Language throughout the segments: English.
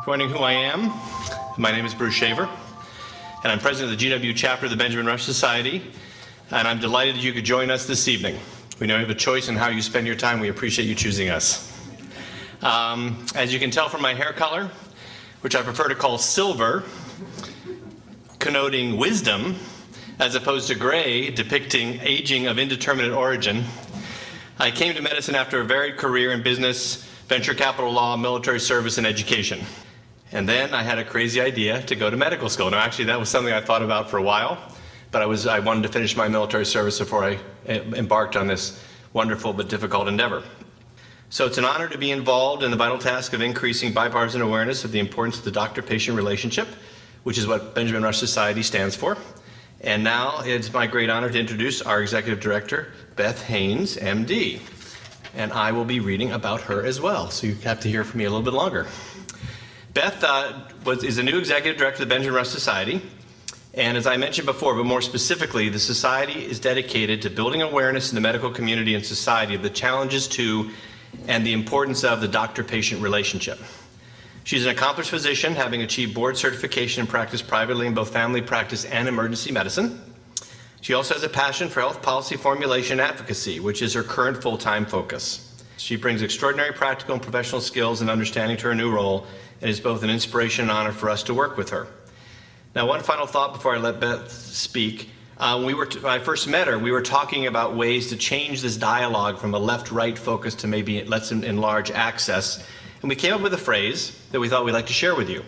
Wondering who I am? My name is Bruce Shaver, and I'm president of the GW chapter of the Benjamin Rush Society, and I'm delighted that you could join us this evening. We know you have a choice in how you spend your time. We appreciate you choosing us. As you can tell from my hair color, which I prefer to call silver, connoting wisdom, as opposed to gray, depicting aging of indeterminate origin, I came to medicine after a varied career in business, venture capital law, military service, and education. And then I had a crazy idea to go to medical school. Now, actually, that was something I thought about for a while, but I wanted to finish my military service before I embarked on this wonderful but difficult endeavor. So it's an honor to be involved in the vital task of increasing bipartisan awareness of the importance of the doctor-patient relationship, which is what Benjamin Rush Society stands for. And now it's my great honor to introduce our executive director, Beth Haynes, MD. And I will be reading about her as well, so you have to hear from me a little bit longer. Beth is the new executive director of the Benjamin Rush Society, and as I mentioned before, but more specifically, the Society is dedicated to building awareness in the medical community and society of the challenges to and the importance of the doctor-patient relationship. She's an accomplished physician, having achieved board certification and practiced privately in both family practice and emergency medicine. She also has a passion for health policy formulation and advocacy, which is her current full-time focus. She brings extraordinary practical and professional skills and understanding to her new role, and is both an inspiration and honor for us to work with her. Now, one final thought before I let Beth speak. When I first met her, we were talking about ways to change this dialogue from a left-right focus to maybe let's enlarge access. And we came up with a phrase that we thought we'd like to share with you.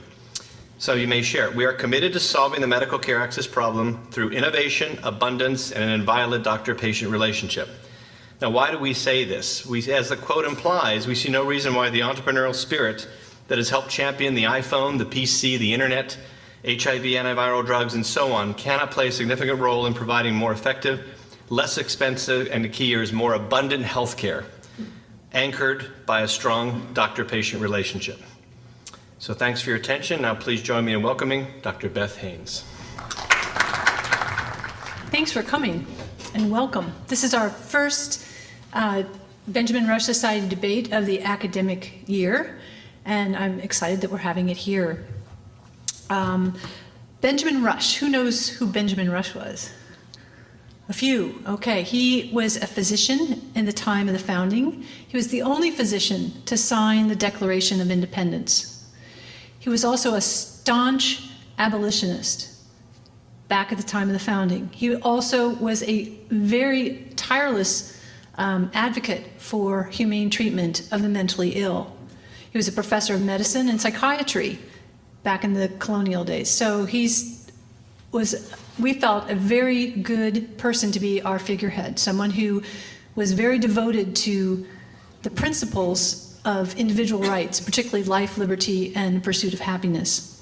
So you may share it. We are committed to solving the medical care access problem through innovation, abundance, and an inviolate doctor-patient relationship. Now, why do we say this? As the quote implies, we see no reason why the entrepreneurial spirit that has helped champion the iPhone, the PC, the internet, HIV, antiviral drugs, and so on, cannot play a significant role in providing more effective, less expensive, and the key here is more abundant health care, anchored by a strong doctor-patient relationship. So thanks for your attention. Now please join me in welcoming Dr. Beth Haynes. Thanks for coming and welcome. This is our first Benjamin Rush Society debate of the academic year, and I'm excited that we're having it here. Benjamin Rush, who knows who Benjamin Rush was? A few, okay. He was a physician in the time of the founding. He was the only physician to sign the Declaration of Independence. He was also a staunch abolitionist back at the time of the founding. He also was a very tireless advocate for humane treatment of the mentally ill. He was a professor of medicine and psychiatry back in the colonial days. So we felt, a very good person to be our figurehead, someone who was very devoted to the principles of individual rights, particularly life, liberty, and pursuit of happiness.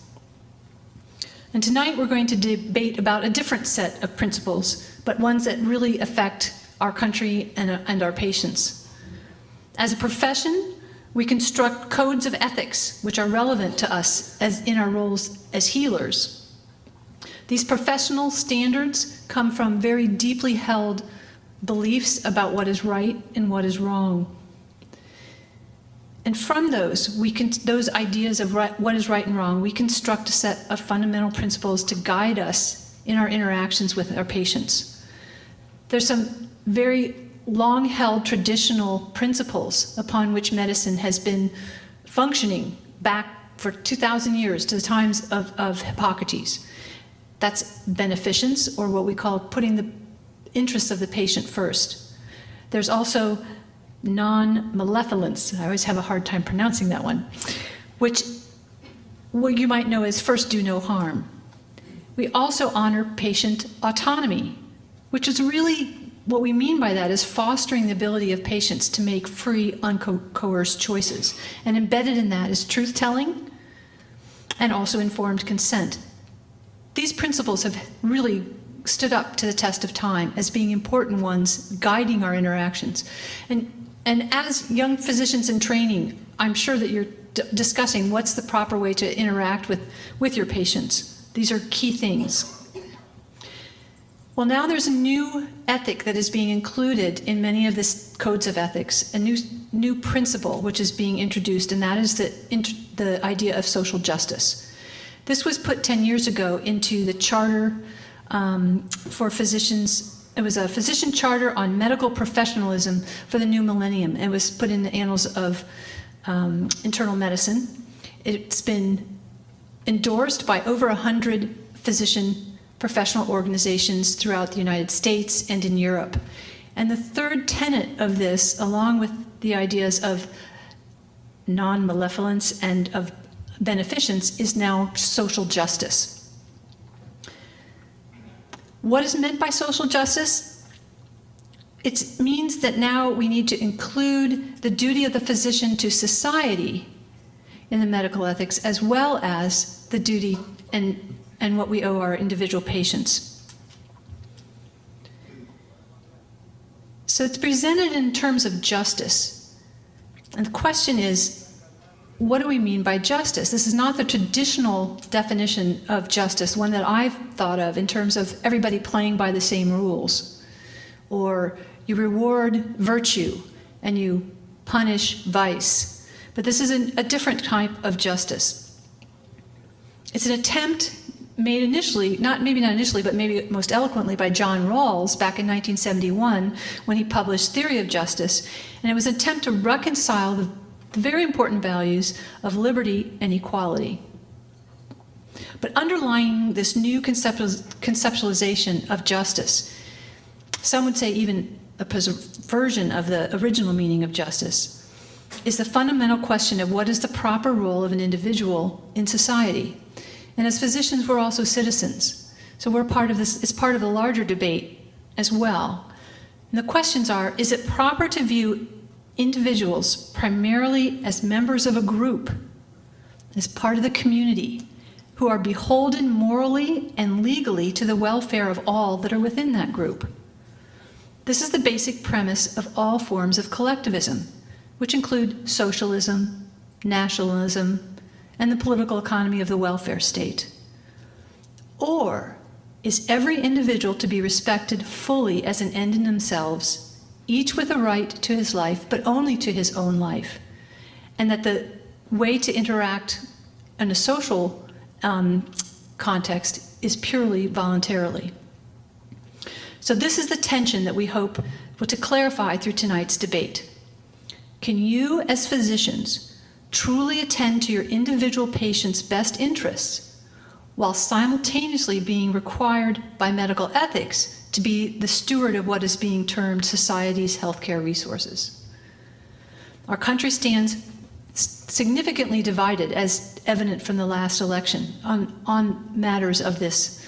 And tonight we're going to debate about a different set of principles, but ones that really affect our country and our patients. As a profession, we construct codes of ethics which are relevant to us as in our roles as healers. These professional standards come from very deeply held beliefs about what is right and what is wrong. And from those ideas of what is right and wrong, we construct a set of fundamental principles to guide us in our interactions with our patients. There's some very long-held traditional principles upon which medicine has been functioning back for 2,000 years to the times of Hippocrates. That's beneficence, or what we call putting the interests of the patient first. There's also non-malevolence. I always have a hard time pronouncing that one, which what you might know as first do no harm. We also honor patient autonomy, which is really what we mean by that is fostering the ability of patients to make free, uncoerced choices. And embedded in that is truth-telling and also informed consent. These principles have really stood up to the test of time as being important ones guiding our interactions. And as young physicians in training, I'm sure that you're discussing what's the proper way to interact with your patients. These are key things. Well, now there's a new ethic that is being included in many of the codes of ethics, a new principle which is being introduced, and that is the idea of social justice. This was put 10 years ago into the charter for physicians. It was a physician charter on medical professionalism for the new millennium. It was put in the annals of internal medicine. It's been endorsed by over 100 physician professional organizations throughout the United States and in Europe. And the third tenet of this, along with the ideas of non-malevolence and of beneficence, is now social justice. What is meant by social justice? It means that now we need to include the duty of the physician to society in the medical ethics, as well as the duty and what we owe our individual patients. So it's presented in terms of justice. And the question is, what do we mean by justice? This is not the traditional definition of justice, one that I've thought of in terms of everybody playing by the same rules, or you reward virtue and you punish vice. But this is a different type of justice. It's an attempt made initially, maybe not initially, but maybe most eloquently by John Rawls back in 1971 when he published Theory of Justice. And it was an attempt to reconcile the very important values of liberty and equality. But underlying this new conceptualization of justice, some would say even a perversion of the original meaning of justice, is the fundamental question of what is the proper role of an individual in society. And as physicians, we're also citizens. So we're part of this, it's part of a larger debate as well. And the questions are, is it proper to view individuals primarily as members of a group, as part of the community, who are beholden morally and legally to the welfare of all that are within that group? This is the basic premise of all forms of collectivism, which include socialism, nationalism, and the political economy of the welfare state. Or is every individual to be respected fully as an end in themselves, each with a right to his life, but only to his own life, and that the way to interact in a social context is purely voluntarily? So this is the tension that we hope to clarify through tonight's debate. Can you, as physicians, truly attend to your individual patient's best interests while simultaneously being required by medical ethics to be the steward of what is being termed society's healthcare resources? Our country stands significantly divided, as evident from the last election, on matters of this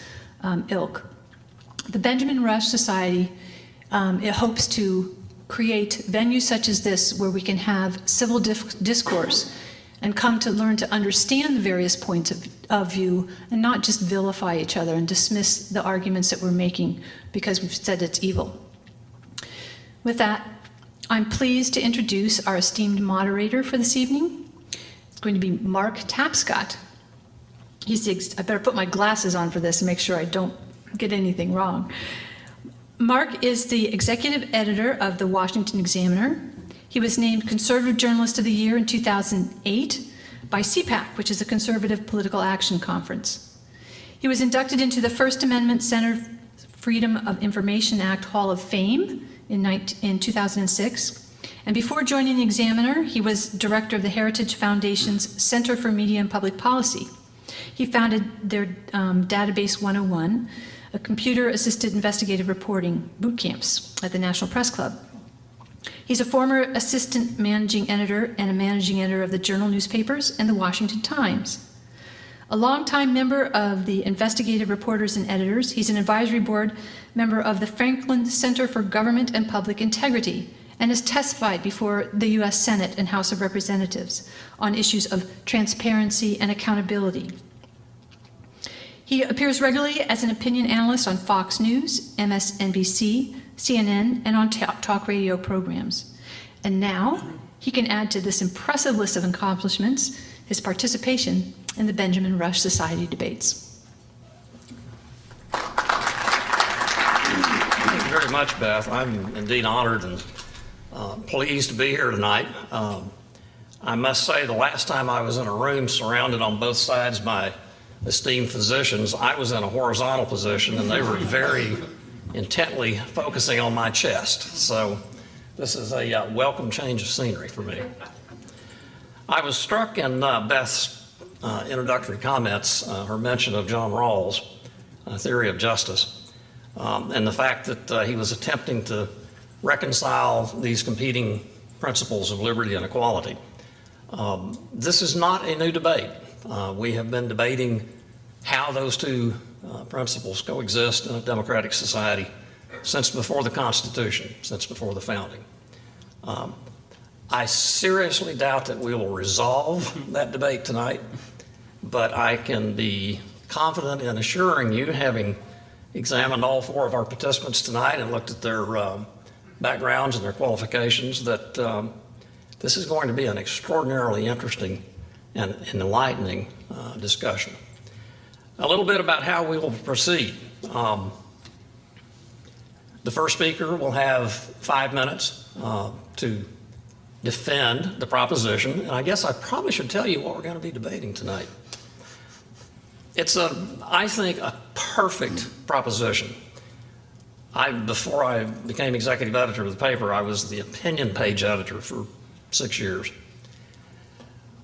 ilk. The Benjamin Rush Society it hopes to create venues such as this where we can have civil discourse and come to learn to understand the various points of view and not just vilify each other and dismiss the arguments that we're making because we've said it's evil. With that, I'm pleased to introduce our esteemed moderator for this evening. It's going to be Mark Tapscott. I better put my glasses on for this and make sure I don't get anything wrong. Mark is the executive editor of the Washington Examiner. He was named Conservative Journalist of the Year in 2008 by CPAC, which is the Conservative Political Action Conference. He was inducted into the First Amendment Center Freedom of Information Act Hall of Fame in 2006. And before joining the Examiner, he was director of the Heritage Foundation's Center for Media and Public Policy. He founded their Database 101, a computer-assisted investigative reporting boot camps at the National Press Club. He's a former assistant managing editor and a managing editor of the Journal newspapers and the Washington Times. A longtime member of the Investigative Reporters and Editors, he's an advisory board member of the Franklin Center for Government and Public Integrity and has testified before the U.S. Senate and House of Representatives on issues of transparency and accountability. He appears regularly as an opinion analyst on Fox News, MSNBC, CNN, and on talk radio programs. And now he can add to this impressive list of accomplishments his participation in the Benjamin Rush Society debates. much, Beth. I'm indeed honored and pleased to be here tonight. I must say the last time I was in a room surrounded on both sides by esteemed physicians, I was in a horizontal position and they were very intently focusing on my chest. So this is a welcome change of scenery for me. I was struck in Beth's introductory comments, her mention of John Rawls' theory of justice, and the fact that he was attempting to reconcile these competing principles of liberty and equality. This is not a new debate. We have been debating how those two principles coexist in a democratic society since before the Constitution, since before the founding. I seriously doubt that we will resolve that debate tonight, but I can be confident in assuring you, having examined all four of our participants tonight and looked at their backgrounds and their qualifications, that this is going to be an extraordinarily interesting and enlightening discussion. A little bit about how we will proceed. The first speaker will have 5 minutes to defend the proposition, and I guess I probably should tell you what we're going to be debating tonight. It's I think, a perfect proposition. Before I became executive editor of the paper, I was the opinion page editor for 6 years.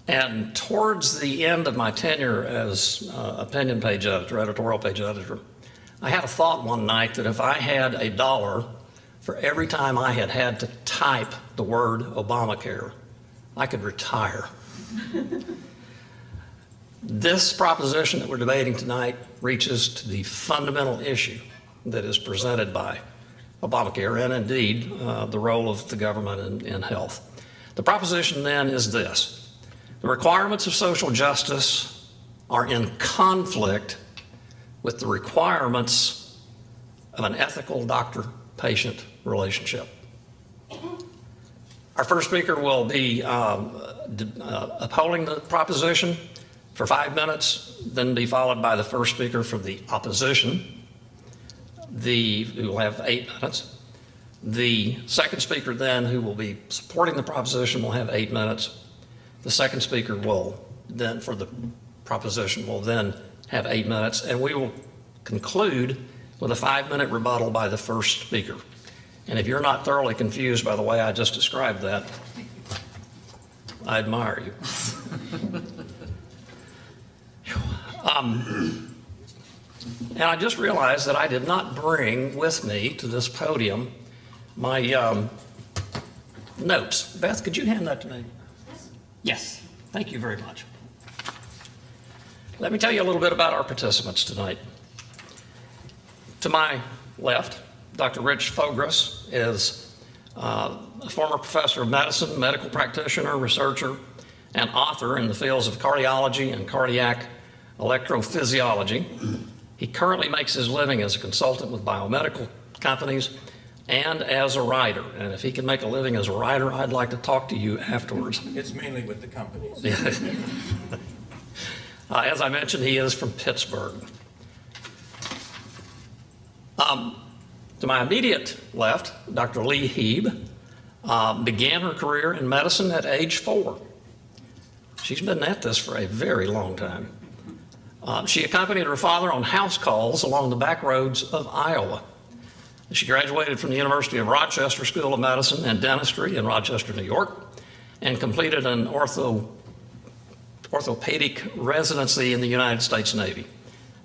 And towards the end of my tenure as opinion page editor, editorial page editor, I had a thought one night that if I had $1 for every time I had to type the word Obamacare, I could retire. This proposition that we're debating tonight reaches to the fundamental issue that is presented by Obamacare and indeed the role of the government in health. The proposition then is this: the requirements of social justice are in conflict with the requirements of an ethical doctor-patient relationship. Our first speaker will be upholding the proposition for 5 minutes, then be followed by the first speaker for the opposition, who will have 8 minutes. The second speaker then, who will be supporting the proposition, will have 8 minutes. The second speaker will then, for the proposition, will then have 8 minutes, and we will conclude with a 5-minute rebuttal by the first speaker. And if you're not thoroughly confused by the way I just described that, I admire you. And I just realized that I did not bring with me to this podium my notes. Beth, could you hand that to me? Yes, thank you very much. Let me tell you a little bit about our participants tonight. To my left, Dr. Rich Fogoros is a former professor of medicine, medical practitioner, researcher, and author in the fields of cardiology and cardiac electrophysiology. He currently makes his living as a consultant with biomedical companies and as a writer. And if he can make a living as a writer, I'd like to talk to you afterwards. It's mainly with the companies. As I mentioned, he is from Pittsburgh. To my immediate left, Dr. Lee Hieb began her career in medicine at age 4. She's been at this for a very long time. She accompanied her father on house calls along the back roads of Iowa. She graduated from the University of Rochester School of Medicine and Dentistry in Rochester, New York, and completed an orthopedic residency in the United States Navy.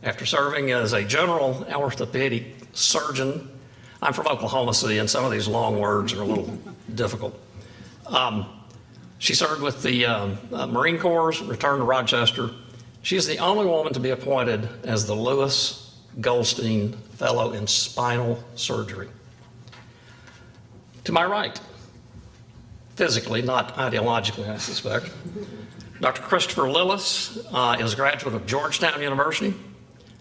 After serving as a general orthopedic surgeon, I'm from Oklahoma City, and some of these long words are a little difficult. She served with the Marine Corps, returned to Rochester. She is the only woman to be appointed as the Lewis Goldstein Fellow in Spinal Surgery. To my right, physically, not ideologically, I suspect, Dr. Christopher Lillis is a graduate of Georgetown University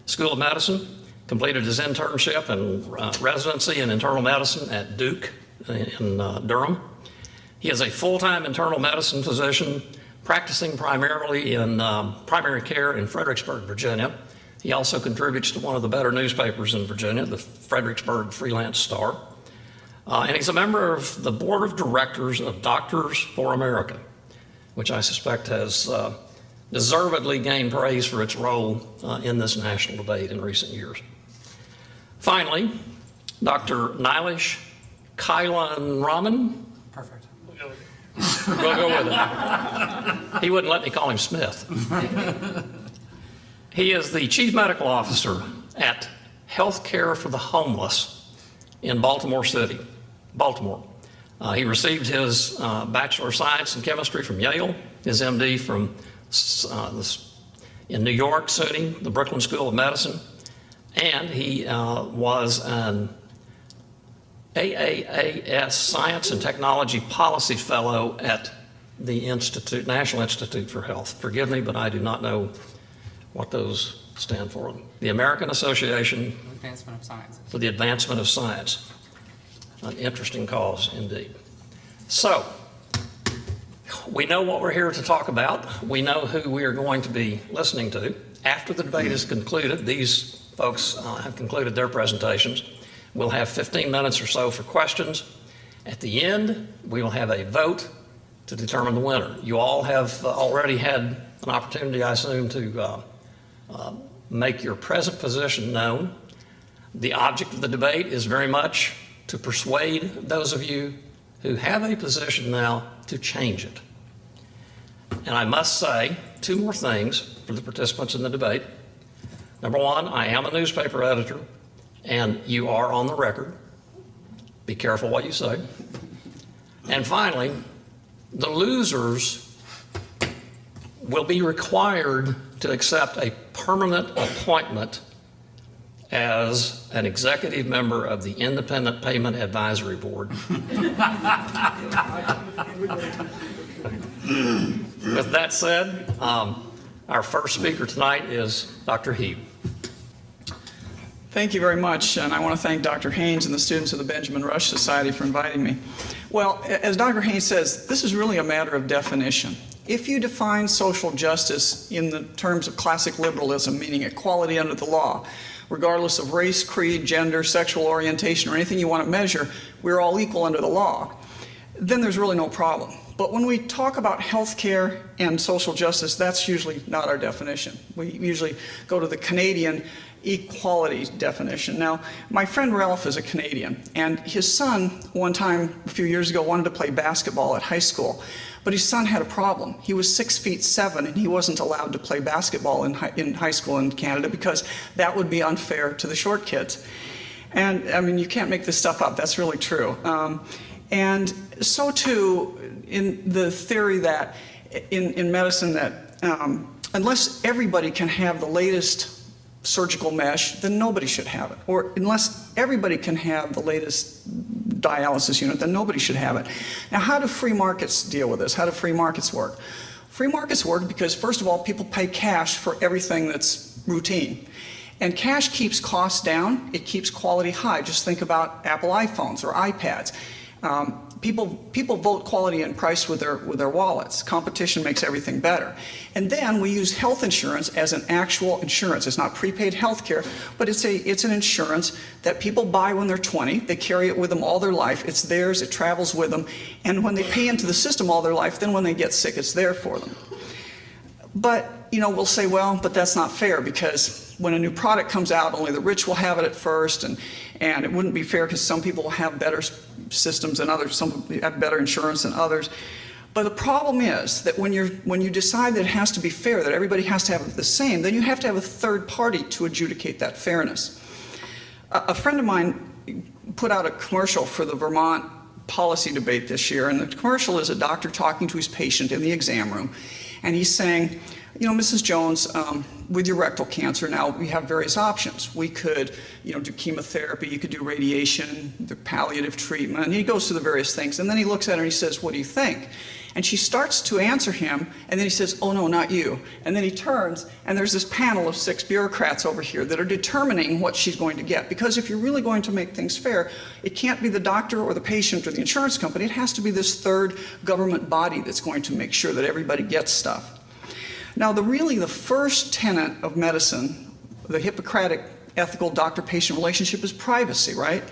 School of Medicine, completed his internship and residency in internal medicine at Duke in Durham. He is a full-time internal medicine physician practicing primarily in primary care in Fredericksburg, Virginia. He also contributes to one of the better newspapers in Virginia, the Fredericksburg Freelance Star. And he's a member of the board of directors of Doctors for America, which I suspect has deservedly gained praise for its role in this national debate in recent years. Finally, Dr. Nilesh Kalyanaraman. Perfect. We'll go with it. He wouldn't let me call him Smith. He is the Chief Medical Officer at Healthcare for the Homeless in Baltimore City, Baltimore. He received his Bachelor of Science in Chemistry from Yale, his MD from in New York, SUNY, the Brooklyn School of Medicine, and he was an AAPS Science and Technology Policy Fellow at the National Institute for Health. Forgive me, but I do not know what those stand for. The American Association Advancement of Science. for the Advancement of Science. An interesting cause indeed. So, we know what we're here to talk about. We know who we are going to be listening to. After the debate is concluded, these folks have concluded their presentations. We'll have 15 minutes or so for questions. At the end, we will have a vote to determine the winner. You all have already had an opportunity, I assume, to make your present position known. The object of the debate is very much to persuade those of you who have a position now to change it. And I must say two more things for the participants in the debate. Number one, I am a newspaper editor, and you are on the record. Be careful what you say. And finally, the losers will be required to accept a permanent appointment as an executive member of the Independent Payment Advisory Board. With that said, our first speaker tonight is Dr. Hieb. Thank you very much, and I want to thank Dr. Haynes and the students of the Benjamin Rush Society for inviting me. Well, as Dr. Haynes says, this is really a matter of definition. If you define social justice in the terms of classic liberalism, meaning equality under the law, regardless of race, creed, gender, sexual orientation, or anything you want to measure, we're all equal under the law, then there's really no problem. But when we talk about health care and social justice, that's usually not our definition. We usually go to the Canadian equality definition. Now, my friend Ralph is a Canadian, and his son, one time a few years ago, wanted to play basketball at high school. But his son had a problem. He was 6'7", and he wasn't allowed to play basketball in high school in Canada because that would be unfair to the short kids. And I mean, you can't make this stuff up. That's really true. And so too, in the theory that in medicine that unless everybody can have the latest surgical mesh, then nobody should have it. Or unless everybody can have the latest dialysis unit, then nobody should have it. Now, how do free markets deal with this? How do free markets work? Free markets work because, first of all, people pay cash for everything that's routine. And cash keeps costs down, it keeps quality high. Just think about Apple iPhones or iPads. People vote quality and price with their wallets. Competition makes everything better. And then we use health insurance as an actual insurance. It's not prepaid health care, but it's an insurance that people buy when they're 20. They carry it with them all their life. It's theirs, it travels with them. And when they pay into the system all their life, then when they get sick, it's there for them. But, you know, we'll say, well, but that's not fair because when a new product comes out, only the rich will have it at first, and it wouldn't be fair because some people will have better systems than others, some have better insurance than others. But the problem is that when you decide that it has to be fair, that everybody has to have it the same, then you have to have a third party to adjudicate that fairness. A friend of mine put out a commercial for the Vermont policy debate this year, and the commercial is a doctor talking to his patient in the exam room, and he's saying, you know, Mrs. Jones, with your rectal cancer now, we have various options. We could, you know, do chemotherapy, you could do radiation, the palliative treatment, and he goes through the various things, and then he looks at her and he says, what do you think? And she starts to answer him, and then he says, oh no, not you. And then he turns, and there's this panel of 6 bureaucrats over here that are determining what she's going to get. Because if you're really going to make things fair, it can't be the doctor or the patient or the insurance company, it has to be this third government body that's going to make sure that everybody gets stuff. Now, the first tenet of medicine, the Hippocratic ethical doctor-patient relationship, is privacy, right?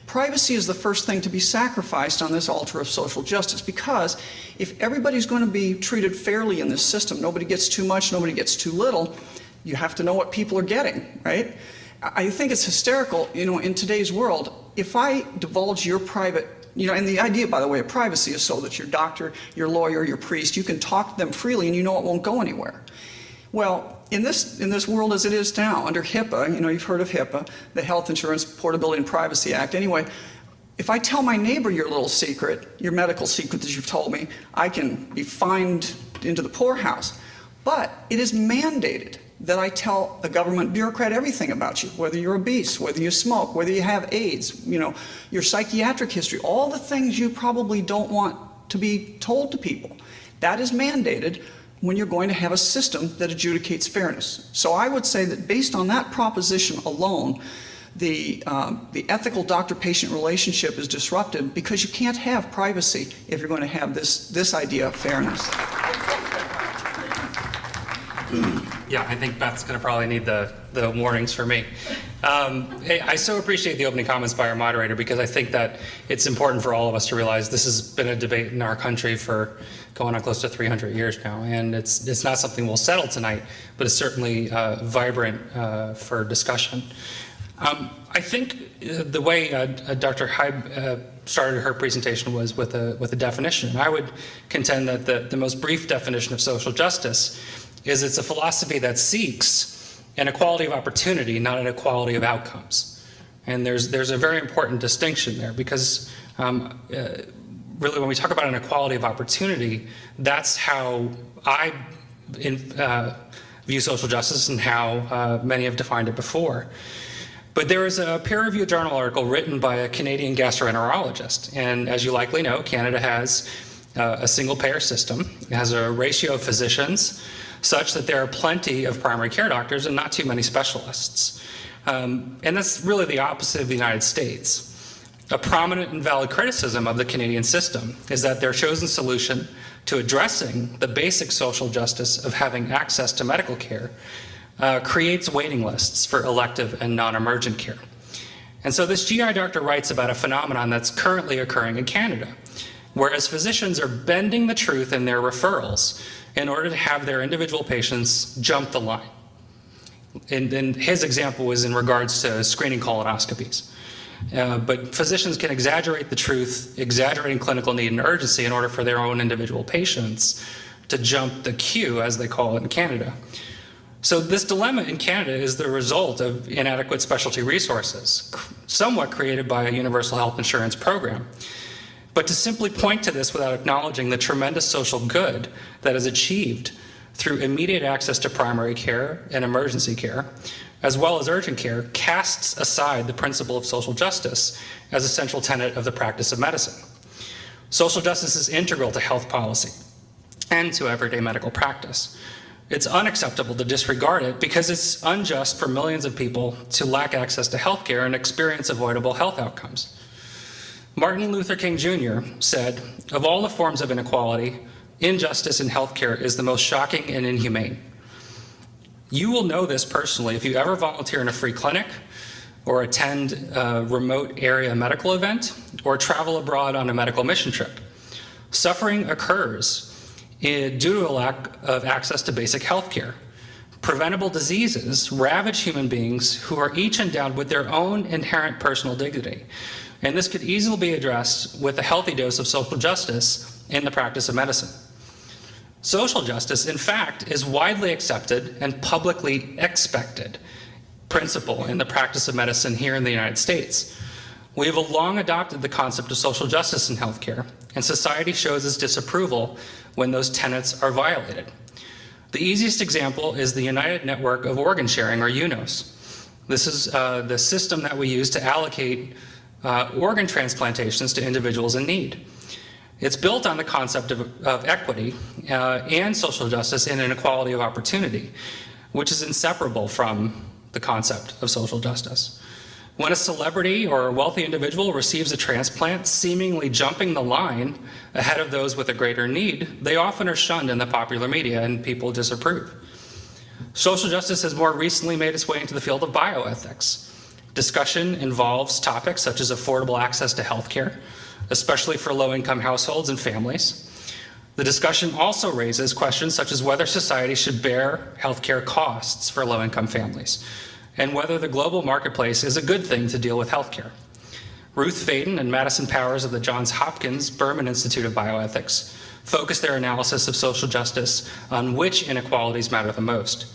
Privacy is the first thing to be sacrificed on this altar of social justice, because if everybody's going to be treated fairly in this system, nobody gets too much, nobody gets too little, you have to know what people are getting, right? I think it's hysterical, in today's world, if I divulge your private, and the idea, by the way, of privacy is so that your doctor, your lawyer, your priest, you can talk to them freely and you know it won't go anywhere. Well, in this world as it is now, under HIPAA, you've heard of HIPAA, the Health Insurance Portability and Privacy Act. Anyway, if I tell my neighbor your little secret, your medical secret that you've told me, I can be fined into the poorhouse. But it is mandated that I tell a government bureaucrat everything about you, whether you're obese, whether you smoke, whether you have AIDS, your psychiatric history, all the things you probably don't want to be told to people. That is mandated when you're going to have a system that adjudicates fairness. So I would say that based on that proposition alone, the ethical doctor-patient relationship is disrupted, because you can't have privacy if you're going to have this idea of fairness. Yeah, I think Beth's going to probably need the warnings for me. I so appreciate the opening comments by our moderator, because I think that it's important for all of us to realize this has been a debate in our country for going on close to 300 years now, and it's not something we'll settle tonight, but it's certainly vibrant for discussion. I think the way Dr. Hieb started her presentation was with a definition. And I would contend that the most brief definition of social justice is it's a philosophy that seeks an equality of opportunity, not an equality of outcomes. And there's a very important distinction there, because really when we talk about an equality of opportunity, that's how I view social justice and how many have defined it before. But there is a peer-reviewed journal article written by a Canadian gastroenterologist. And as you likely know, Canada has a single-payer system. It has a ratio of physicians such that there are plenty of primary care doctors and not too many specialists. And that's really the opposite of the United States. A prominent and valid criticism of the Canadian system is that their chosen solution to addressing the basic social justice of having access to medical care creates waiting lists for elective and non-emergent care. And so this GI doctor writes about a phenomenon that's currently occurring in Canada, whereas physicians are bending the truth in their referrals in order to have their individual patients jump the line. And his example was in regards to screening colonoscopies. But physicians can exaggerate the truth, exaggerating clinical need and urgency in order for their own individual patients to jump the queue, as they call it in Canada. So this dilemma in Canada is the result of inadequate specialty resources, somewhat created by a universal health insurance program. But to simply point to this without acknowledging the tremendous social good that is achieved through immediate access to primary care and emergency care, as well as urgent care, casts aside the principle of social justice as a central tenet of the practice of medicine. Social justice is integral to health policy and to everyday medical practice. It's unacceptable to disregard it because it's unjust for millions of people to lack access to health care and experience avoidable health outcomes. Martin Luther King Jr. said, "Of all the forms of inequality, injustice in healthcare is the most shocking and inhumane." You will know this personally if you ever volunteer in a free clinic, or attend a remote area medical event, or travel abroad on a medical mission trip. Suffering occurs due to a lack of access to basic health care. Preventable diseases ravage human beings who are each endowed with their own inherent personal dignity. And this could easily be addressed with a healthy dose of social justice in the practice of medicine. Social justice, in fact, is widely accepted and publicly expected principle in the practice of medicine here in the United States. We have long adopted the concept of social justice in healthcare, and society shows its disapproval when those tenets are violated. The easiest example is the United Network of Organ Sharing, or UNOS. This is the system that we use to allocate organ transplantations to individuals in need. It's built on the concept of equity and social justice and inequality of opportunity, which is inseparable from the concept of social justice. When a celebrity or a wealthy individual receives a transplant, seemingly jumping the line ahead of those with a greater need, they often are shunned in the popular media and people disapprove. Social justice has more recently made its way into the field of bioethics. Discussion involves topics such as affordable access to health care, especially for low-income households and families. The discussion also raises questions such as whether society should bear healthcare costs for low-income families, and whether the global marketplace is a good thing to deal with healthcare. Ruth Vaden and Madison Powers of the Johns Hopkins Berman Institute of Bioethics focus their analysis of social justice on which inequalities matter the most.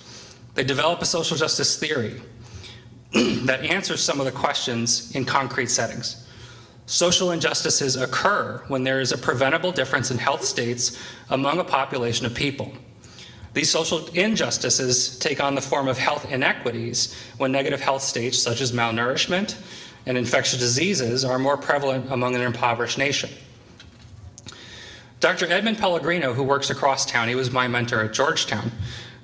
They develop a social justice theory that answers some of the questions in concrete settings. Social injustices occur when there is a preventable difference in health states among a population of people. These social injustices take on the form of health inequities when negative health states such as malnourishment and infectious diseases are more prevalent among an impoverished nation. Dr. Edmund Pellegrino, who works across town, he was my mentor at Georgetown.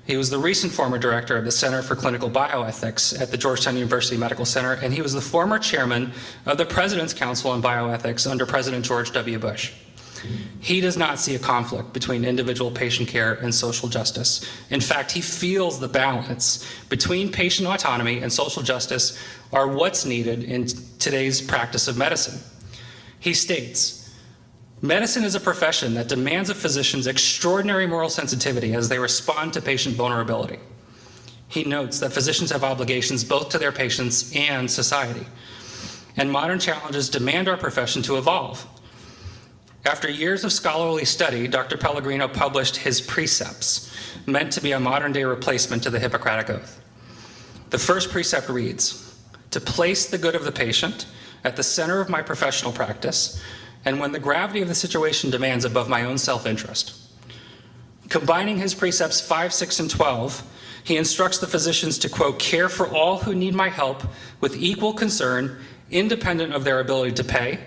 He was the recent former director of the Center for Clinical Bioethics at the Georgetown University Medical Center, and he was the former chairman of the President's Council on Bioethics under President George W. Bush. He does not see a conflict between individual patient care and social justice. In fact, he feels the balance between patient autonomy and social justice are what's needed in today's practice of medicine. He states, "Medicine is a profession that demands of physicians extraordinary moral sensitivity as they respond to patient vulnerability." He notes that physicians have obligations both to their patients and society, and modern challenges demand our profession to evolve. After years of scholarly study, Dr. Pellegrino published his precepts, meant to be a modern-day replacement to the Hippocratic Oath. The first precept reads, "To place the good of the patient at the center of my professional practice, and when the gravity of the situation demands above my own self-interest." Combining his precepts 5, 6, and 12, he instructs the physicians to, quote, "care for all who need my help with equal concern, independent of their ability to pay,"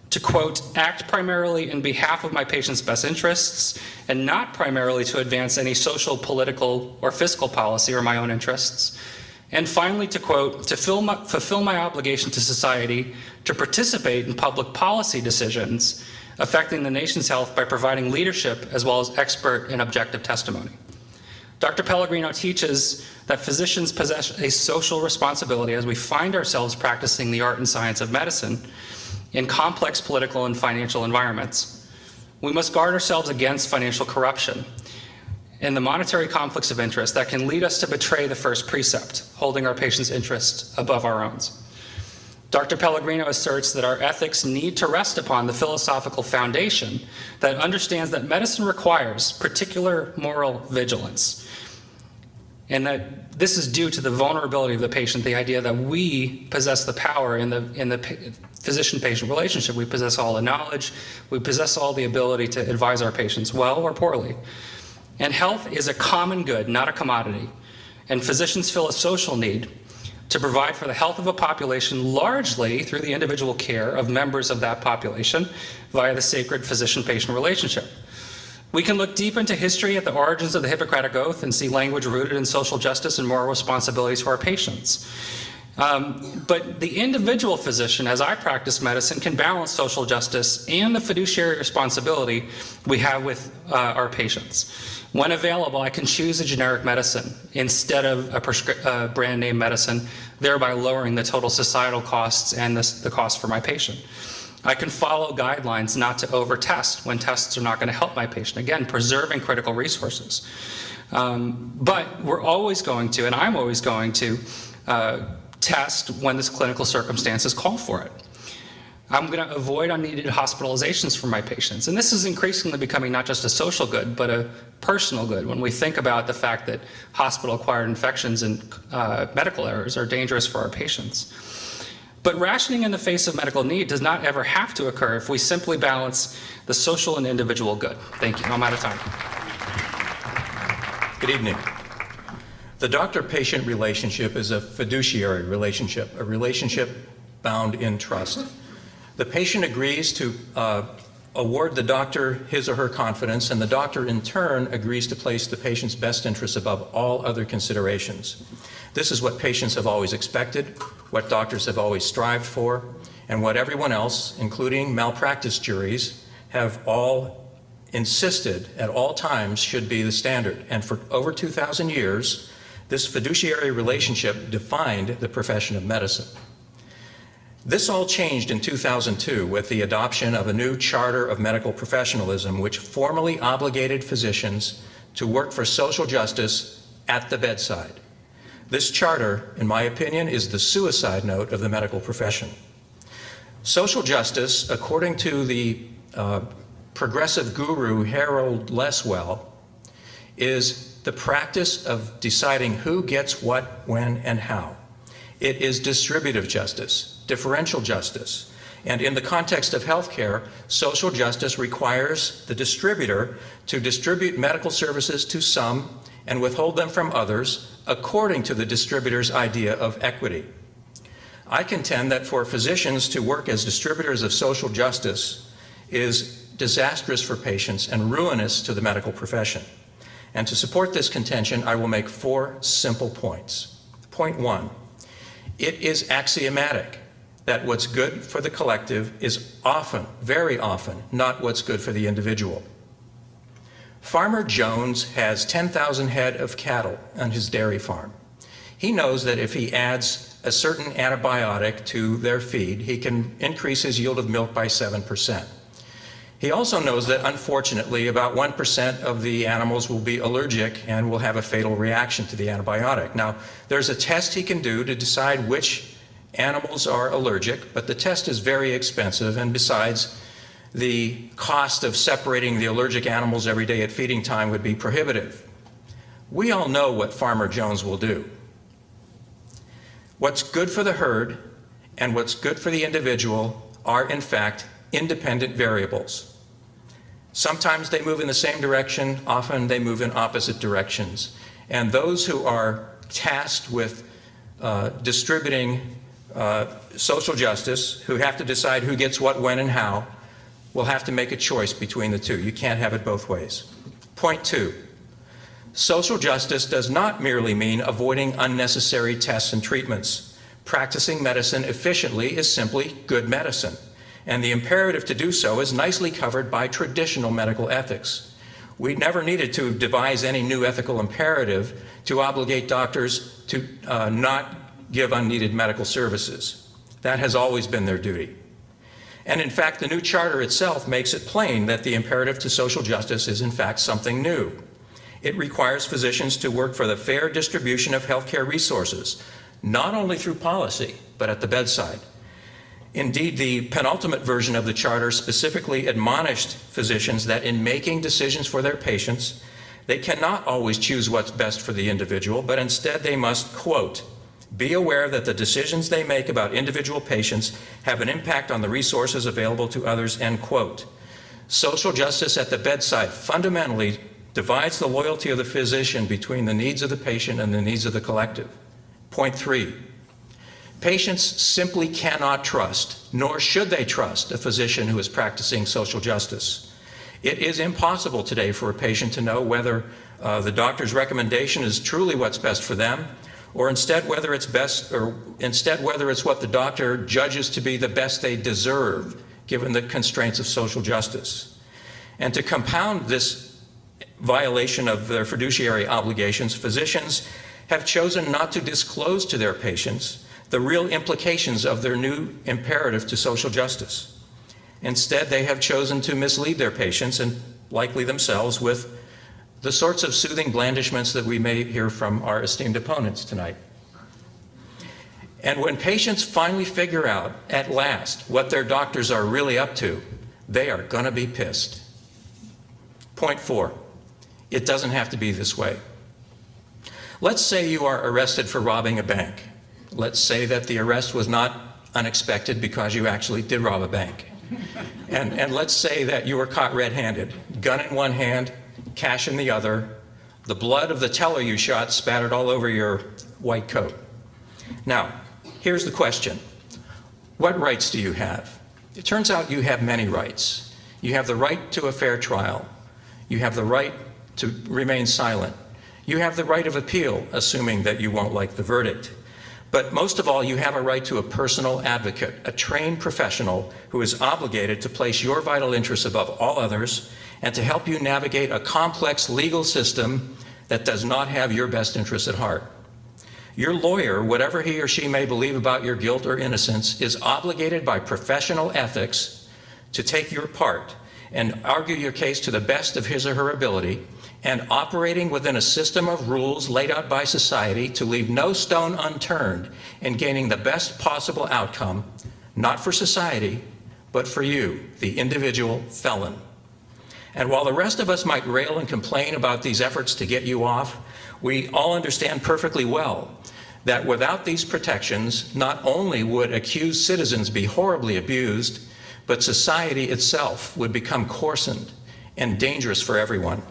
to, quote, "act primarily in behalf of my patient's best interests and not primarily to advance any social, political, or fiscal policy or my own interests," and finally to, quote, "to fulfill my obligation to society to participate in public policy decisions affecting the nation's health by providing leadership as well as expert and objective testimony." Dr. Pellegrino teaches that physicians possess a social responsibility as we find ourselves practicing the art and science of medicine in complex political and financial environments. We must guard ourselves against financial corruption and the monetary conflicts of interest that can lead us to betray the first precept, holding our patients' interests above our own. Dr. Pellegrino asserts that our ethics need to rest upon the philosophical foundation that understands that medicine requires particular moral vigilance, and that this is due to the vulnerability of the patient, the idea that we possess the power in the physician-patient relationship. We possess all the knowledge, we possess all the ability to advise our patients well or poorly. And health is a common good, not a commodity. And physicians feel a social need to provide for the health of a population largely through the individual care of members of that population via the sacred physician-patient relationship. We can look deep into history at the origins of the Hippocratic Oath and see language rooted in social justice and moral responsibility to our patients. But the individual physician, as I practice medicine, can balance social justice and the fiduciary responsibility we have with our patients. When available, I can choose a generic medicine instead of a brand name medicine, thereby lowering the total societal costs and the cost for my patient. I can follow guidelines not to over-test when tests are not going to help my patient. Again, preserving critical resources. But we're always going to, and I'm always going to, test when this clinical circumstances call for it. I'm going to avoid unneeded hospitalizations for my patients. And this is increasingly becoming not just a social good, but a personal good when we think about the fact that hospital-acquired infections and medical errors are dangerous for our patients. But rationing in the face of medical need does not ever have to occur if we simply balance the social and individual good. Thank you. I'm out of time. Good evening. The doctor-patient relationship is a fiduciary relationship, a relationship bound in trust. The patient agrees to award the doctor his or her confidence, and the doctor in turn agrees to place the patient's best interests above all other considerations. This is what patients have always expected, what doctors have always strived for, and what everyone else, including malpractice juries, have all insisted at all times should be the standard. And for over 2,000 years, This fiduciary relationship defined the profession of medicine. This all changed in 2002 with the adoption of a new charter of medical professionalism, which formally obligated physicians to work for social justice at the bedside. This charter, in my opinion, is the suicide note of the medical profession. Social justice, according to the progressive guru Harold Leswell, is the practice of deciding who gets what, when, and how. It is distributive justice, differential justice. And in the context of healthcare, social justice requires the distributor to distribute medical services to some and withhold them from others according to the distributor's idea of equity. I contend that for physicians to work as distributors of social justice is disastrous for patients and ruinous to the medical profession. And to support this contention, I will make 4 simple points. Point 1, it is axiomatic that what's good for the collective is often, very often, not what's good for the individual. Farmer Jones has 10,000 head of cattle on his dairy farm. He knows that if he adds a certain antibiotic to their feed, he can increase his yield of milk by 7%. He also knows that, unfortunately, about 1% of the animals will be allergic and will have a fatal reaction to the antibiotic. Now, there's a test he can do to decide which animals are allergic, but the test is very expensive, and besides, the cost of separating the allergic animals every day at feeding time would be prohibitive. We all know what Farmer Jones will do. What's good for the herd and what's good for the individual are, in fact, independent variables. Sometimes they move in the same direction, often they move in opposite directions. And those who are tasked with distributing social justice, who have to decide who gets what, when, and how, will have to make a choice between the two. You can't have it both ways. Point 2, social justice does not merely mean avoiding unnecessary tests and treatments. Practicing medicine efficiently is simply good medicine. And the imperative to do so is nicely covered by traditional medical ethics. We never needed to devise any new ethical imperative to obligate doctors to not give unneeded medical services. That has always been their duty. And in fact, the new charter itself makes it plain that the imperative to social justice is in fact something new. It requires physicians to work for the fair distribution of healthcare resources, not only through policy, but at the bedside. Indeed, the penultimate version of the charter specifically admonished physicians that in making decisions for their patients, they cannot always choose what's best for the individual, but instead they must, quote, be aware that the decisions they make about individual patients have an impact on the resources available to others, end quote. Social justice at the bedside fundamentally divides the loyalty of the physician between the needs of the patient and the needs of the collective. Point 3, patients simply cannot trust, nor should they trust, a physician who is practicing social justice. It is impossible today for a patient to know whether the doctor's recommendation is truly what's best for them, or instead whether it's what the doctor judges to be the best they deserve, given the constraints of social justice. And to compound this violation of their fiduciary obligations, physicians have chosen not to disclose to their patients the real implications of their new imperative to social justice. Instead, they have chosen to mislead their patients, and likely themselves, with the sorts of soothing blandishments that we may hear from our esteemed opponents tonight. And when patients finally figure out, at last, what their doctors are really up to, they are going to be pissed. Point 4, it doesn't have to be this way. Let's say you are arrested for robbing a bank. Let's say that the arrest was not unexpected because you actually did rob a bank. And let's say that you were caught red-handed, gun in one hand, cash in the other, the blood of the teller you shot spattered all over your white coat. Now, here's the question. What rights do you have? It turns out you have many rights. You have the right to a fair trial. You have the right to remain silent. You have the right of appeal, assuming that you won't like the verdict. But most of all, you have a right to a personal advocate, a trained professional who is obligated to place your vital interests above all others and to help you navigate a complex legal system that does not have your best interests at heart. Your lawyer, whatever he or she may believe about your guilt or innocence, is obligated by professional ethics to take your part and argue your case to the best of his or her ability, and operating within a system of rules laid out by society to leave no stone unturned in gaining the best possible outcome, not for society, but for you, the individual felon. And while the rest of us might rail and complain about these efforts to get you off, we all understand perfectly well that without these protections, not only would accused citizens be horribly abused, but society itself would become coarsened and dangerous for everyone.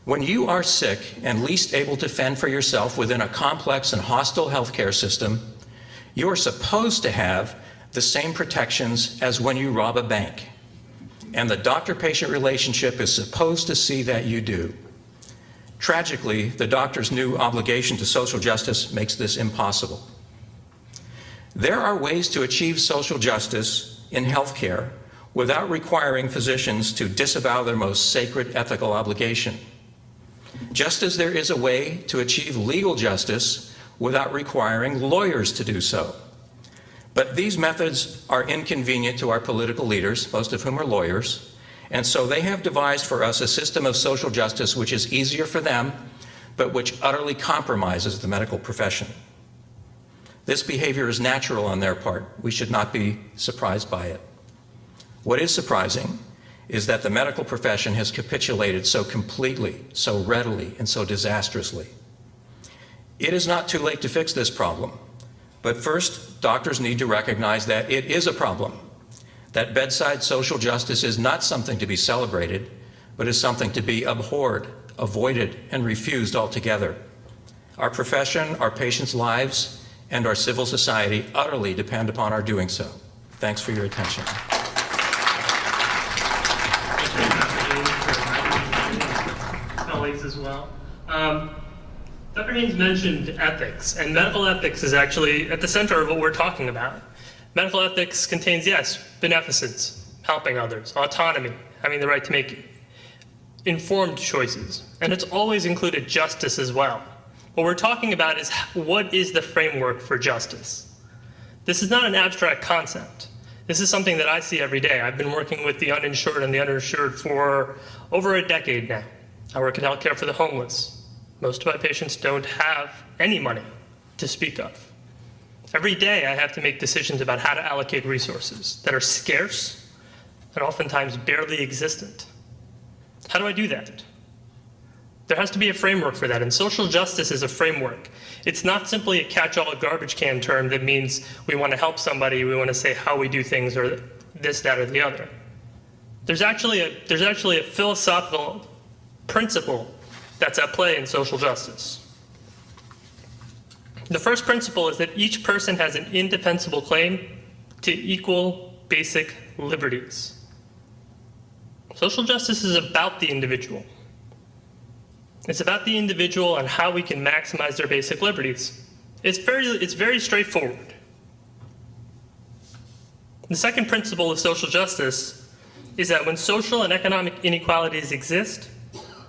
When you are sick and least able to fend for yourself within a complex and hostile healthcare system, you are supposed to have the same protections as when you rob a bank. And the doctor-patient relationship is supposed to see that you do. Tragically, the doctor's new obligation to social justice makes this impossible. There are ways to achieve social justice in healthcare without requiring physicians to disavow their most sacred ethical obligation. Just as there is a way to achieve legal justice without requiring lawyers to do so. But these methods are inconvenient to our political leaders, most of whom are lawyers, and so they have devised for us a system of social justice which is easier for them, but which utterly compromises the medical profession. This behavior is natural on their part. We should not be surprised by it. What is surprising is that the medical profession has capitulated so completely, so readily, and so disastrously. It is not too late to fix this problem, but first, doctors need to recognize that it is a problem, that bedside social justice is not something to be celebrated, but is something to be abhorred, avoided, and refused altogether. Our profession, our patients' lives, and our civil society utterly depend upon our doing so. Thanks for your attention. Colleagues as well. Dr. Haynes mentioned ethics, and medical ethics is actually at the center of what we're talking about. Medical ethics contains, yes, beneficence, helping others, autonomy, having the right to make informed choices, and it's always included justice as well. What we're talking about is what is the framework for justice. This is not an abstract concept. This is something that I see every day. I've been working with the uninsured and the underinsured for over a decade now. I work in healthcare for the homeless. Most of my patients don't have any money to speak of. Every day I have to make decisions about how to allocate resources that are scarce and oftentimes barely existent. How do I do that? There has to be a framework for that, and social justice is a framework. It's not simply a catch-all garbage can term that means we want to help somebody, we want to say how we do things, or this, that, or the other. There's actually a philosophical principle that's at play in social justice. The first principle is that each person has an indefensible claim to equal basic liberties. Social justice is about the individual. It's about the individual and how we can maximize their basic liberties. It's very straightforward. The second principle of social justice is that when social and economic inequalities exist,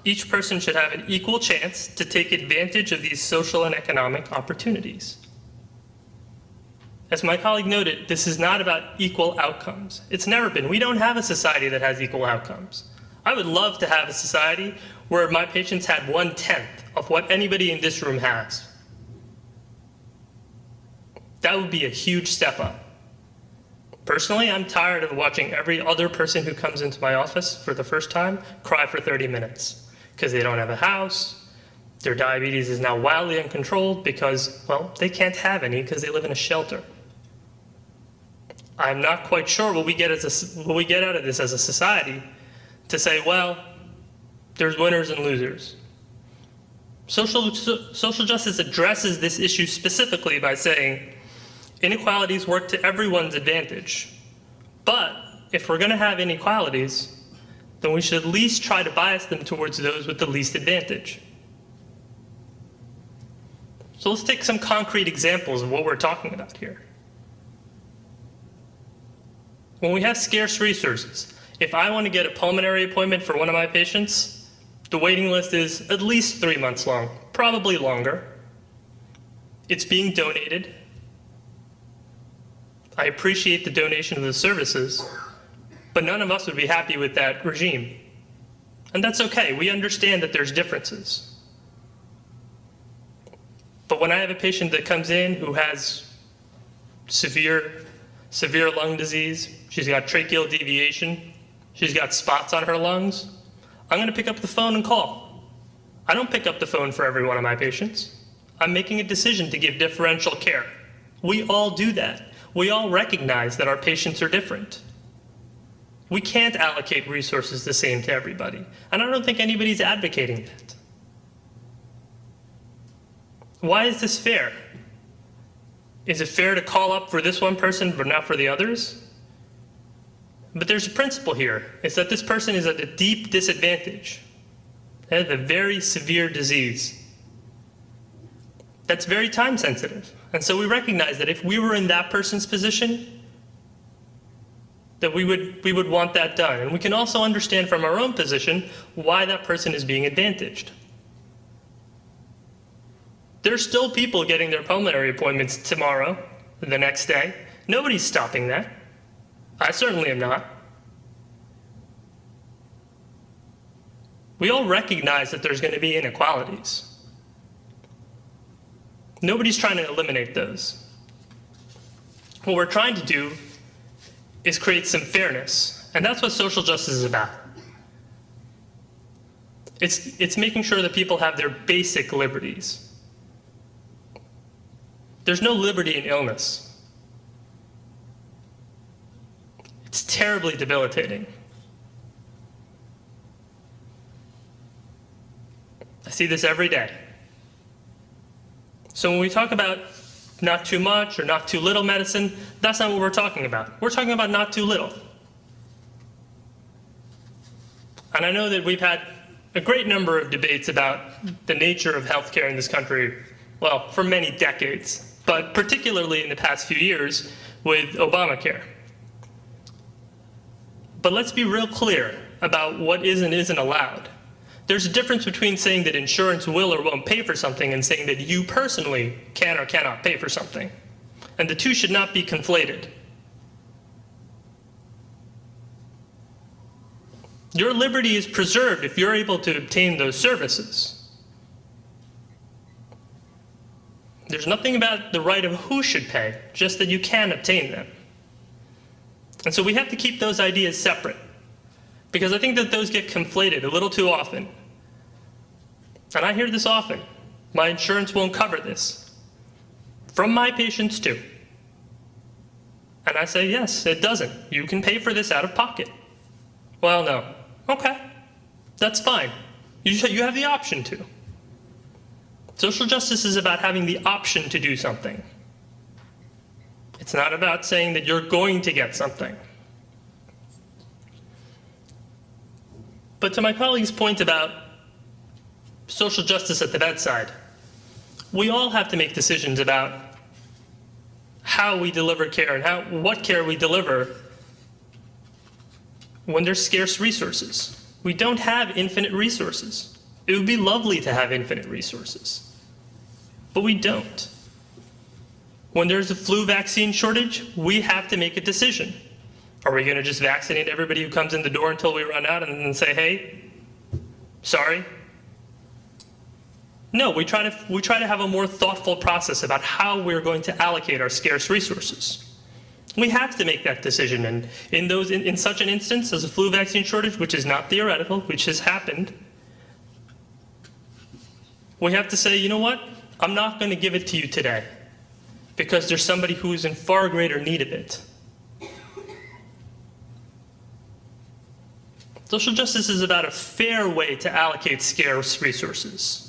each person should have an equal chance to take advantage of these social and economic opportunities. As my colleague noted, this is not about equal outcomes. It's never been. We don't have a society that has equal outcomes. I would love to have a society where my patients had 1/10 of what anybody in this room has. That would be a huge step up. Personally, I'm tired of watching every other person who comes into my office for the first time cry for 30 minutes because they don't have a house, their diabetes is now wildly uncontrolled because, well, they can't have any because they live in a shelter. I'm not quite sure what we get out of this as a society to say, well, there's winners and losers. Social justice addresses this issue specifically by saying inequalities work to everyone's advantage. But if we're going to have inequalities, then we should at least try to bias them towards those with the least advantage. So let's take some concrete examples of what we're talking about here. When we have scarce resources, if I want to get a pulmonary appointment for one of my patients, the waiting list is at least 3 months long, probably longer. It's being donated. I appreciate the donation of the services, but none of us would be happy with that regime. And that's okay. We understand that there's differences. But when I have a patient that comes in who has severe lung disease, she's got tracheal deviation, she's got spots on her lungs, I'm going to pick up the phone and call. I don't pick up the phone for every one of my patients. I'm making a decision to give differential care. We all do that. We all recognize that our patients are different. We can't allocate resources the same to everybody. And I don't think anybody's advocating that. Why is this fair? Is it fair to call up for this one person but not for the others? But there's a principle here. It's that this person is at a deep disadvantage. They have a very severe disease. That's very time sensitive. And so we recognize that if we were in that person's position, that we would want that done. And we can also understand from our own position why that person is being advantaged. There's still people getting their pulmonary appointments tomorrow, the next day. Nobody's stopping that. I certainly am not. We all recognize that there's going to be inequalities. Nobody's trying to eliminate those. What we're trying to do is create some fairness, and that's what social justice is about. It's making sure that people have their basic liberties. There's no liberty in illness. It's terribly debilitating. I see this every day. So when we talk about not too much or not too little medicine, that's not what we're talking about. We're talking about not too little. And I know that we've had a great number of debates about the nature of healthcare in this country, well, for many decades, but particularly in the past few years with Obamacare. But let's be real clear about what is and isn't allowed. There's a difference between saying that insurance will or won't pay for something and saying that you personally can or cannot pay for something. And the two should not be conflated. Your liberty is preserved if you're able to obtain those services. There's nothing about the right of who should pay, just that you can obtain them. And so we have to keep those ideas separate, because I think that those get conflated a little too often. And I hear this often. My insurance won't cover this. From my patients too. And I say, yes, it doesn't. You can pay for this out of pocket. Well, no. Okay, that's fine. You have the option to. Social justice is about having the option to do something. It's not about saying that you're going to get something. But to my colleague's point about social justice at the bedside, we all have to make decisions about how we deliver care and what care we deliver when there's scarce resources. We don't have infinite resources. It would be lovely to have infinite resources, but we don't. When there's a flu vaccine shortage, we have to make a decision. Are we going to just vaccinate everybody who comes in the door until we run out and then say, hey, sorry? No, we try to have a more thoughtful process about how we're going to allocate our scarce resources. We have to make that decision, and in such an instance as a flu vaccine shortage, which is not theoretical, which has happened, we have to say, you know what? I'm not going to give it to you today because there's somebody who is in far greater need of it. Social justice is about a fair way to allocate scarce resources.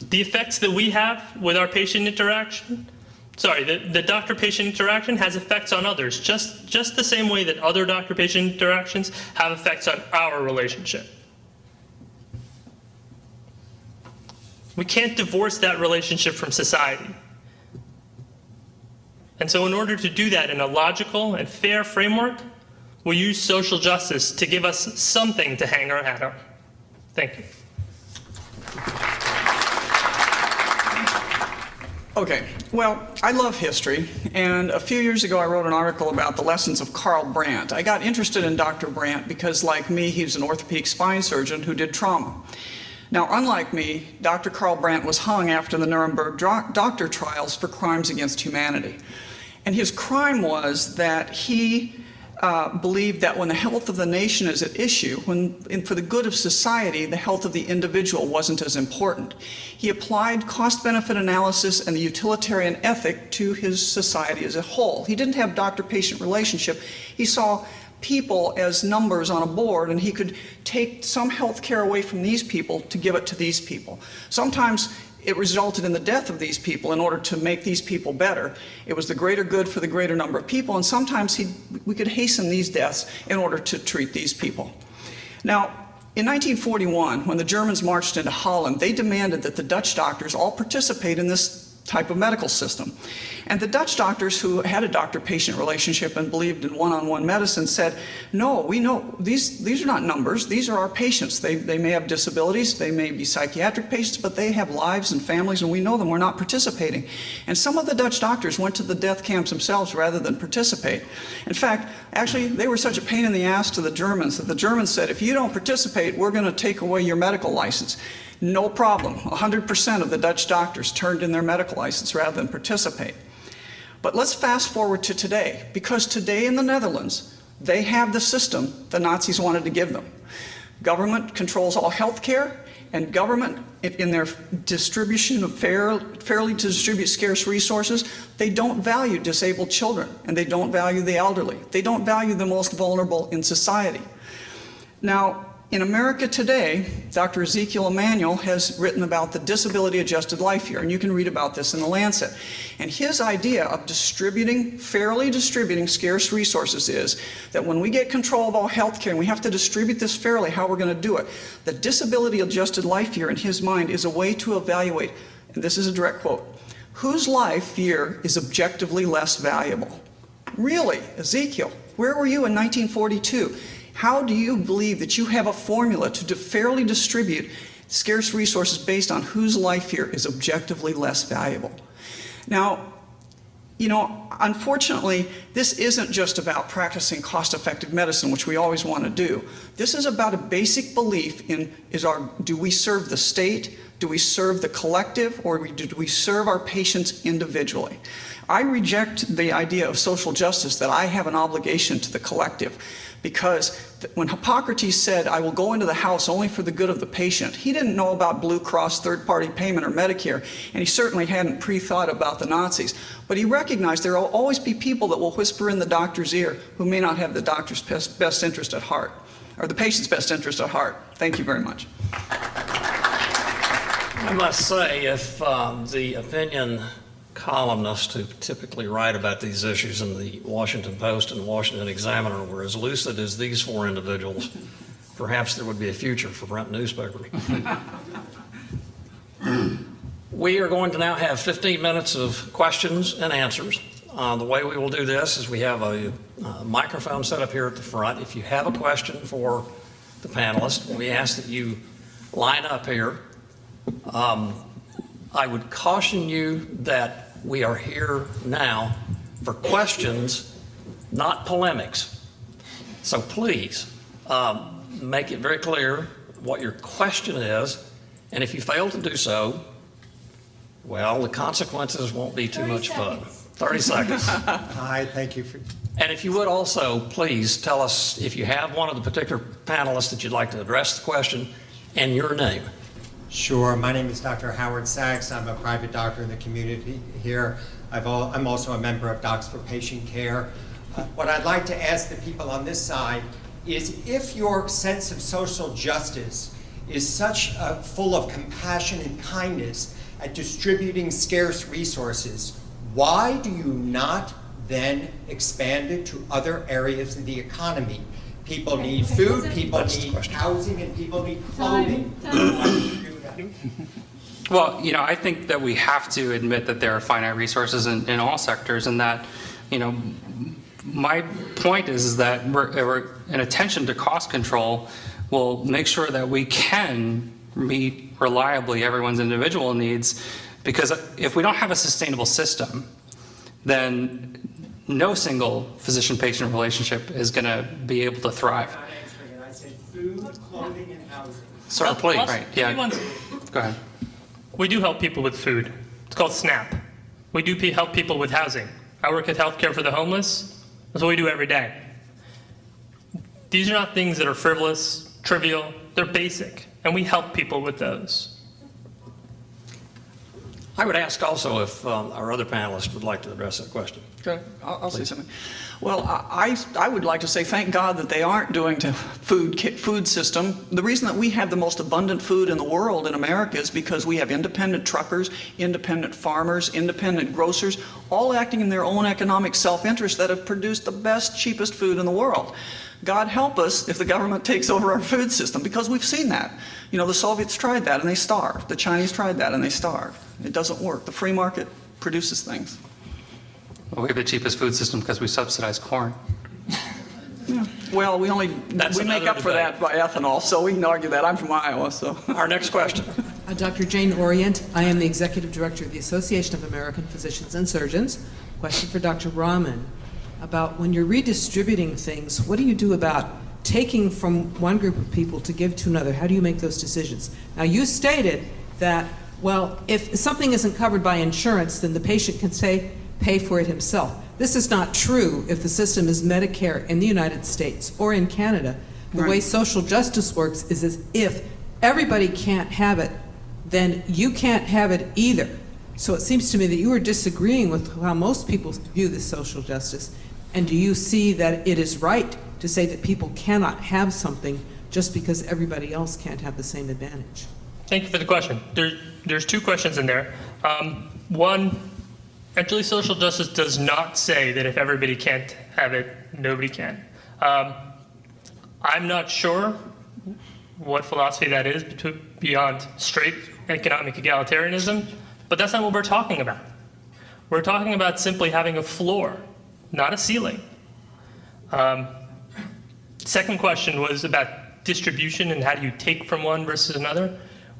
The effects that we have with our patient interaction, the doctor-patient interaction has effects on others, just the same way that other doctor-patient interactions have effects on our relationship. We can't divorce that relationship from society. And so in order to do that in a logical and fair framework, we use social justice to give us something to hang our hat on. Thank you. Okay, well, I love history, and a few years ago I wrote an article about the lessons of Karl Brandt. I got interested in Dr. Brandt because, like me, he's an orthopedic spine surgeon who did trauma. Now, unlike me, Dr. Karl Brandt was hung after the Nuremberg doctor trials for crimes against humanity. And his crime was that he believed that when the health of the nation is at issue, for the good of society, the health of the individual wasn't as important. He applied cost-benefit analysis and the utilitarian ethic to his society as a whole. He didn't have doctor-patient relationship. He saw people as numbers on a board, and he could take some health care away from these people to give it to these people. Sometimes it resulted in the death of these people in order to make these people better. It was the greater good for the greater number of people, and sometimes we could hasten these deaths in order to treat these people. Now, in 1941, when the Germans marched into Holland, they demanded that the Dutch doctors all participate in this type of medical system. And the Dutch doctors who had a doctor-patient relationship and believed in one-on-one medicine said, no, we know these are not numbers, these are our patients. They may have disabilities, they may be psychiatric patients, but they have lives and families, and we know them, we're not participating. And some of the Dutch doctors went to the death camps themselves rather than participate. In fact, actually, they were such a pain in the ass to the Germans that the Germans said, if you don't participate, we're going to take away your medical license. No problem. 100% of the Dutch doctors turned in their medical license rather than participate. But let's fast forward to today, because today in the Netherlands, they have the system the Nazis wanted to give them. Government controls all health care, and government, in their distribution of fairly to distribute scarce resources, they don't value disabled children, and they don't value the elderly. They don't value the most vulnerable in society. Now, in America today, Dr. Ezekiel Emanuel has written about the disability-adjusted life year, and you can read about this in The Lancet. And his idea of fairly distributing scarce resources is that when we get control of all health care and we have to distribute this fairly, how we're going to do it. The disability-adjusted life year, in his mind, is a way to evaluate, and this is a direct quote, whose life year is objectively less valuable. Really, Ezekiel, where were you in 1942? How do you believe that you have a formula to fairly distribute scarce resources based on whose life here is objectively less valuable? Now, you know, unfortunately, this isn't just about practicing cost-effective medicine, which we always want to do. This is about a basic belief in, do we serve the state, do we serve the collective, or do we serve our patients individually? I reject the idea of social justice that I have an obligation to the collective. Because when Hippocrates said, I will go into the house only for the good of the patient, he didn't know about Blue Cross third-party payment or Medicare, and he certainly hadn't pre-thought about the Nazis. But he recognized there will always be people that will whisper in the doctor's ear who may not have the doctor's best interest at heart, or the patient's best interest at heart. Thank you very much. I must say, if the opinion columnists who typically write about these issues in the Washington Post and Washington Examiner were as lucid as these four individuals, perhaps there would be a future for Brent newspapers. We are going to now have 15 minutes of questions and answers. The way we will do this is we have a microphone set up here at the front. If you have a question for the panelists, we ask that you line up here. I would caution you that we are here now for questions, not polemics. So please make it very clear what your question is, and if you fail to do so, well, the consequences won't be too much fun. 30 seconds. Hi, thank you for... And if you would also, please tell us if you have one of the particular panelists that you'd like to address the question and your name. Sure. My name is Dr. Howard Sachs. I'm a private doctor in the community here. I'm also a member of Docs for Patient Care. What I'd like to ask the people on this side is, if your sense of social justice is such full of compassion and kindness at distributing scarce resources, why do you not then expand it to other areas of the economy? People need food, people need housing, and people need clothing. Well, you know, I think that we have to admit that there are finite resources in all sectors, and that, you know, my point is that we're an attention to cost control will make sure that we can meet reliably everyone's individual needs Because if we don't have a sustainable system, then no single physician-patient relationship is going to be able to thrive. I'm not answering it. I said food, clothing, and housing. Sir, please. Right, Yeah. Go ahead. We do help people with food. It's called SNAP. We do help people with housing. I work at healthcare for the homeless. That's what we do every day. These are not things that are frivolous, trivial. They're basic, and we help people with those. I would ask also if our other panelists would like to address that question. Okay, I'll say something. Well, I would like to say thank God that they aren't doing to food system. The reason that we have the most abundant food in the world in America is because we have independent truckers, independent farmers, independent grocers, all acting in their own economic self-interest that have produced the best, cheapest food in the world. God help us if the government takes over our food system, because we've seen that. You know, the Soviets tried that and they starved. The Chinese tried that and they starved. It doesn't work. The free market produces things. Well, we have the cheapest food system because we subsidize corn. Yeah. Well, we make another up for that by ethanol, so we can argue that. I'm from Iowa, so. Our next question. Dr. Jane Orient. I am the Executive Director of the Association of American Physicians and Surgeons. Question for Dr. Rahman about when you're redistributing things, what do you do about taking from one group of people to give to another? How do you make those decisions? Now, you stated that, well, if something isn't covered by insurance, then the patient can pay for it himself. This is not true if the system is Medicare in the United States or in Canada. The way social justice works is as if everybody can't have it, then you can't have it either. So it seems to me that you are disagreeing with how most people view this social justice. And do you see that it is right to say that people cannot have something just because everybody else can't have the same advantage? Thank you for the question. There's two questions in there. One, actually social justice does not say that if everybody can't have it, nobody can. I'm not sure what philosophy that is beyond straight economic egalitarianism, but that's not what we're talking about. We're talking about simply having a floor, not a ceiling. Second question was about distribution and how do you take from one versus another.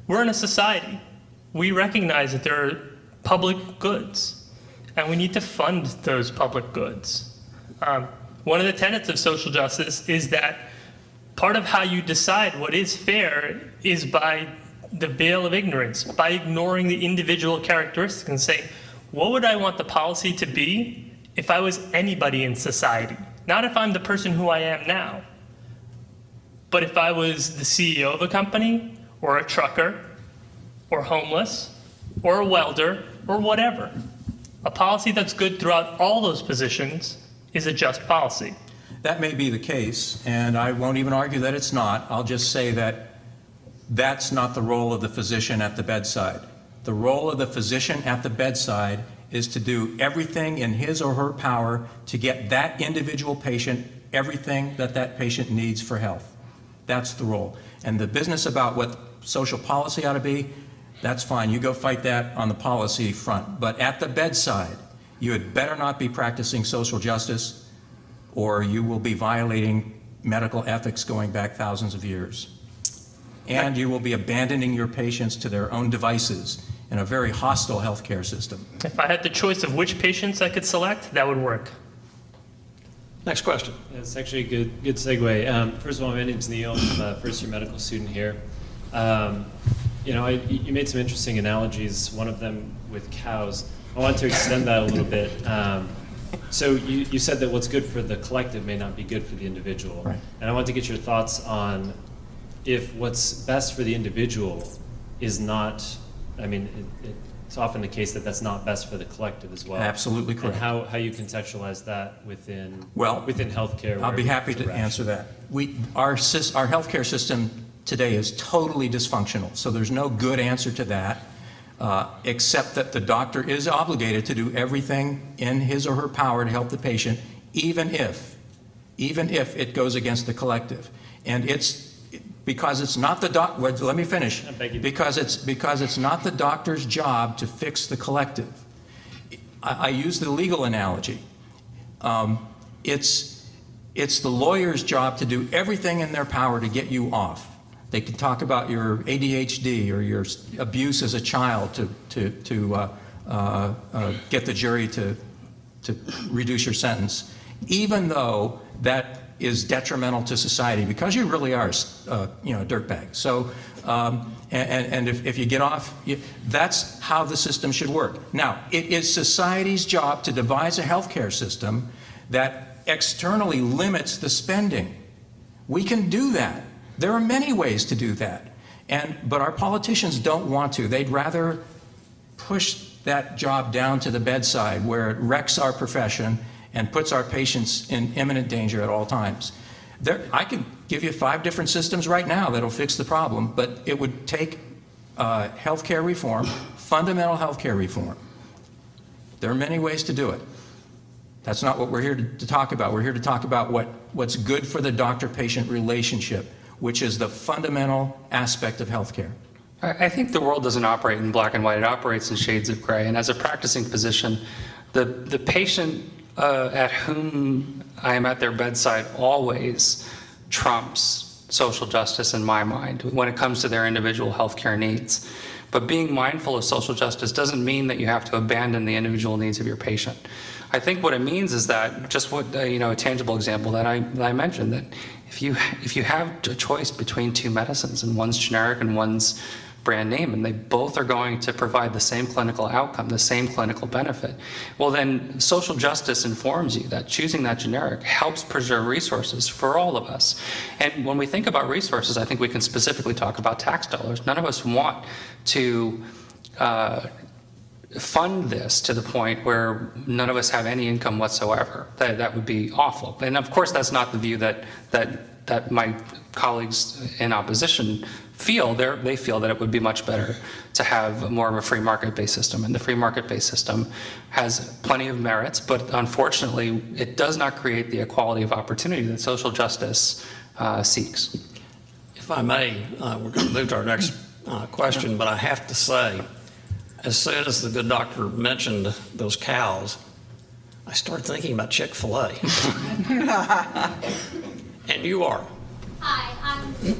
We're in a society. We recognize that there are public goods, and we need to fund those public goods. One of the tenets of social justice is that part of how you decide what is fair is by the veil of ignorance, by ignoring the individual characteristics and saying, what would I want the policy to be if I was anybody in society? Not if I'm the person who I am now, but if I was the CEO of a company, or a trucker, or homeless, or a welder, or whatever. A policy that's good throughout all those positions is a just policy. That may be the case, and I won't even argue that it's not. I'll just say that that's not the role of the physician at the bedside. The role of the physician at the bedside is to do everything in his or her power to get that individual patient everything that that patient needs for health. That's the role. And the business about what social policy ought to be, that's fine. You go fight that on the policy front. But at the bedside, you had better not be practicing social justice, or you will be violating medical ethics going back thousands of years. And you will be abandoning your patients to their own devices in a very hostile healthcare system. If I had the choice of which patients I could select, that would work. Next question. That's actually a good segue. First of all, my name's Neil. I'm a first-year medical student here. You made some interesting analogies, one of them with cows. I want to extend that a little bit. So you said that what's good for the collective may not be good for the individual. Right. And I want to get your thoughts on if what's best for the individual is not, it's often the case that that's not best for the collective as well. Absolutely correct. And how you contextualize that within healthcare. I'll be happy to answer that. Our healthcare system today is totally dysfunctional, so there's no good answer to that, except that the doctor is obligated to do everything in his or her power to help the patient, even if it goes against the collective. And it's because it's not the let me finish. Because it's not the doctor's job to fix the collective. I use the legal analogy. It's the lawyer's job to do everything in their power to get you off. They can talk about your ADHD or your abuse as a child to get the jury to reduce your sentence, even though that is detrimental to society, because you really are, a dirtbag. So, and if you get off, that's how the system should work. Now, it is society's job to devise a healthcare system that externally limits the spending. We can do that. There are many ways to do that. But our politicians don't want to. They'd rather push that job down to the bedside where it wrecks our profession and puts our patients in imminent danger at all times. I could give you 5 different systems right now that'll fix the problem, but it would take healthcare reform, fundamental healthcare reform. There are many ways to do it. That's not what we're here to talk about. We're here to talk about what's good for the doctor-patient relationship, which is the fundamental aspect of healthcare. I think the world doesn't operate in black and white. It operates in shades of gray. And as a practicing physician, the patient at whom I am at their bedside always trumps social justice in my mind when it comes to their individual healthcare needs. But being mindful of social justice doesn't mean that you have to abandon the individual needs of your patient. I think what it means is that just what a tangible example that I mentioned, that if you have a choice between 2 medicines and one's generic and one's brand name, and they both are going to provide the same clinical outcome, the same clinical benefit, well then social justice informs you that choosing that generic helps preserve resources for all of us. And when we think about resources, I think we can specifically talk about tax dollars. None of us want to fund this to the point where none of us have any income whatsoever. That would be awful. And of course that's not the view that my colleagues in opposition feel. They feel that it would be much better to have more of a free market-based system. And the free market-based system has plenty of merits, but unfortunately it does not create the equality of opportunity that social justice seeks. If I may, we're going to move to our next question, but I have to say, as soon as the good doctor mentioned those cows, I started thinking about Chick-fil-A. And you are? Hi, I'm Sue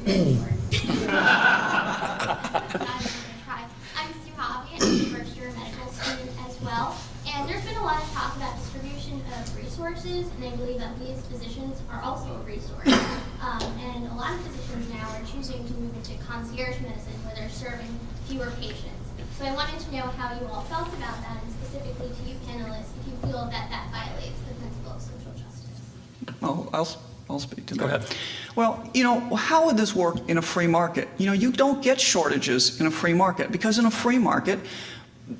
Hobby, and I'm a first-year medical student as well. And there's been a lot of talk about distribution of resources, and I believe that we as physicians are also a resource. And a lot of physicians now are choosing to move into concierge medicine, where they're serving fewer patients. So I wanted to know how you all felt about that, and specifically to you panelists, if you feel that that violates the principle of social justice. Well, I'll speak to that. Go ahead. Well, how would this work in a free market? You don't get shortages in a free market, because in a free market,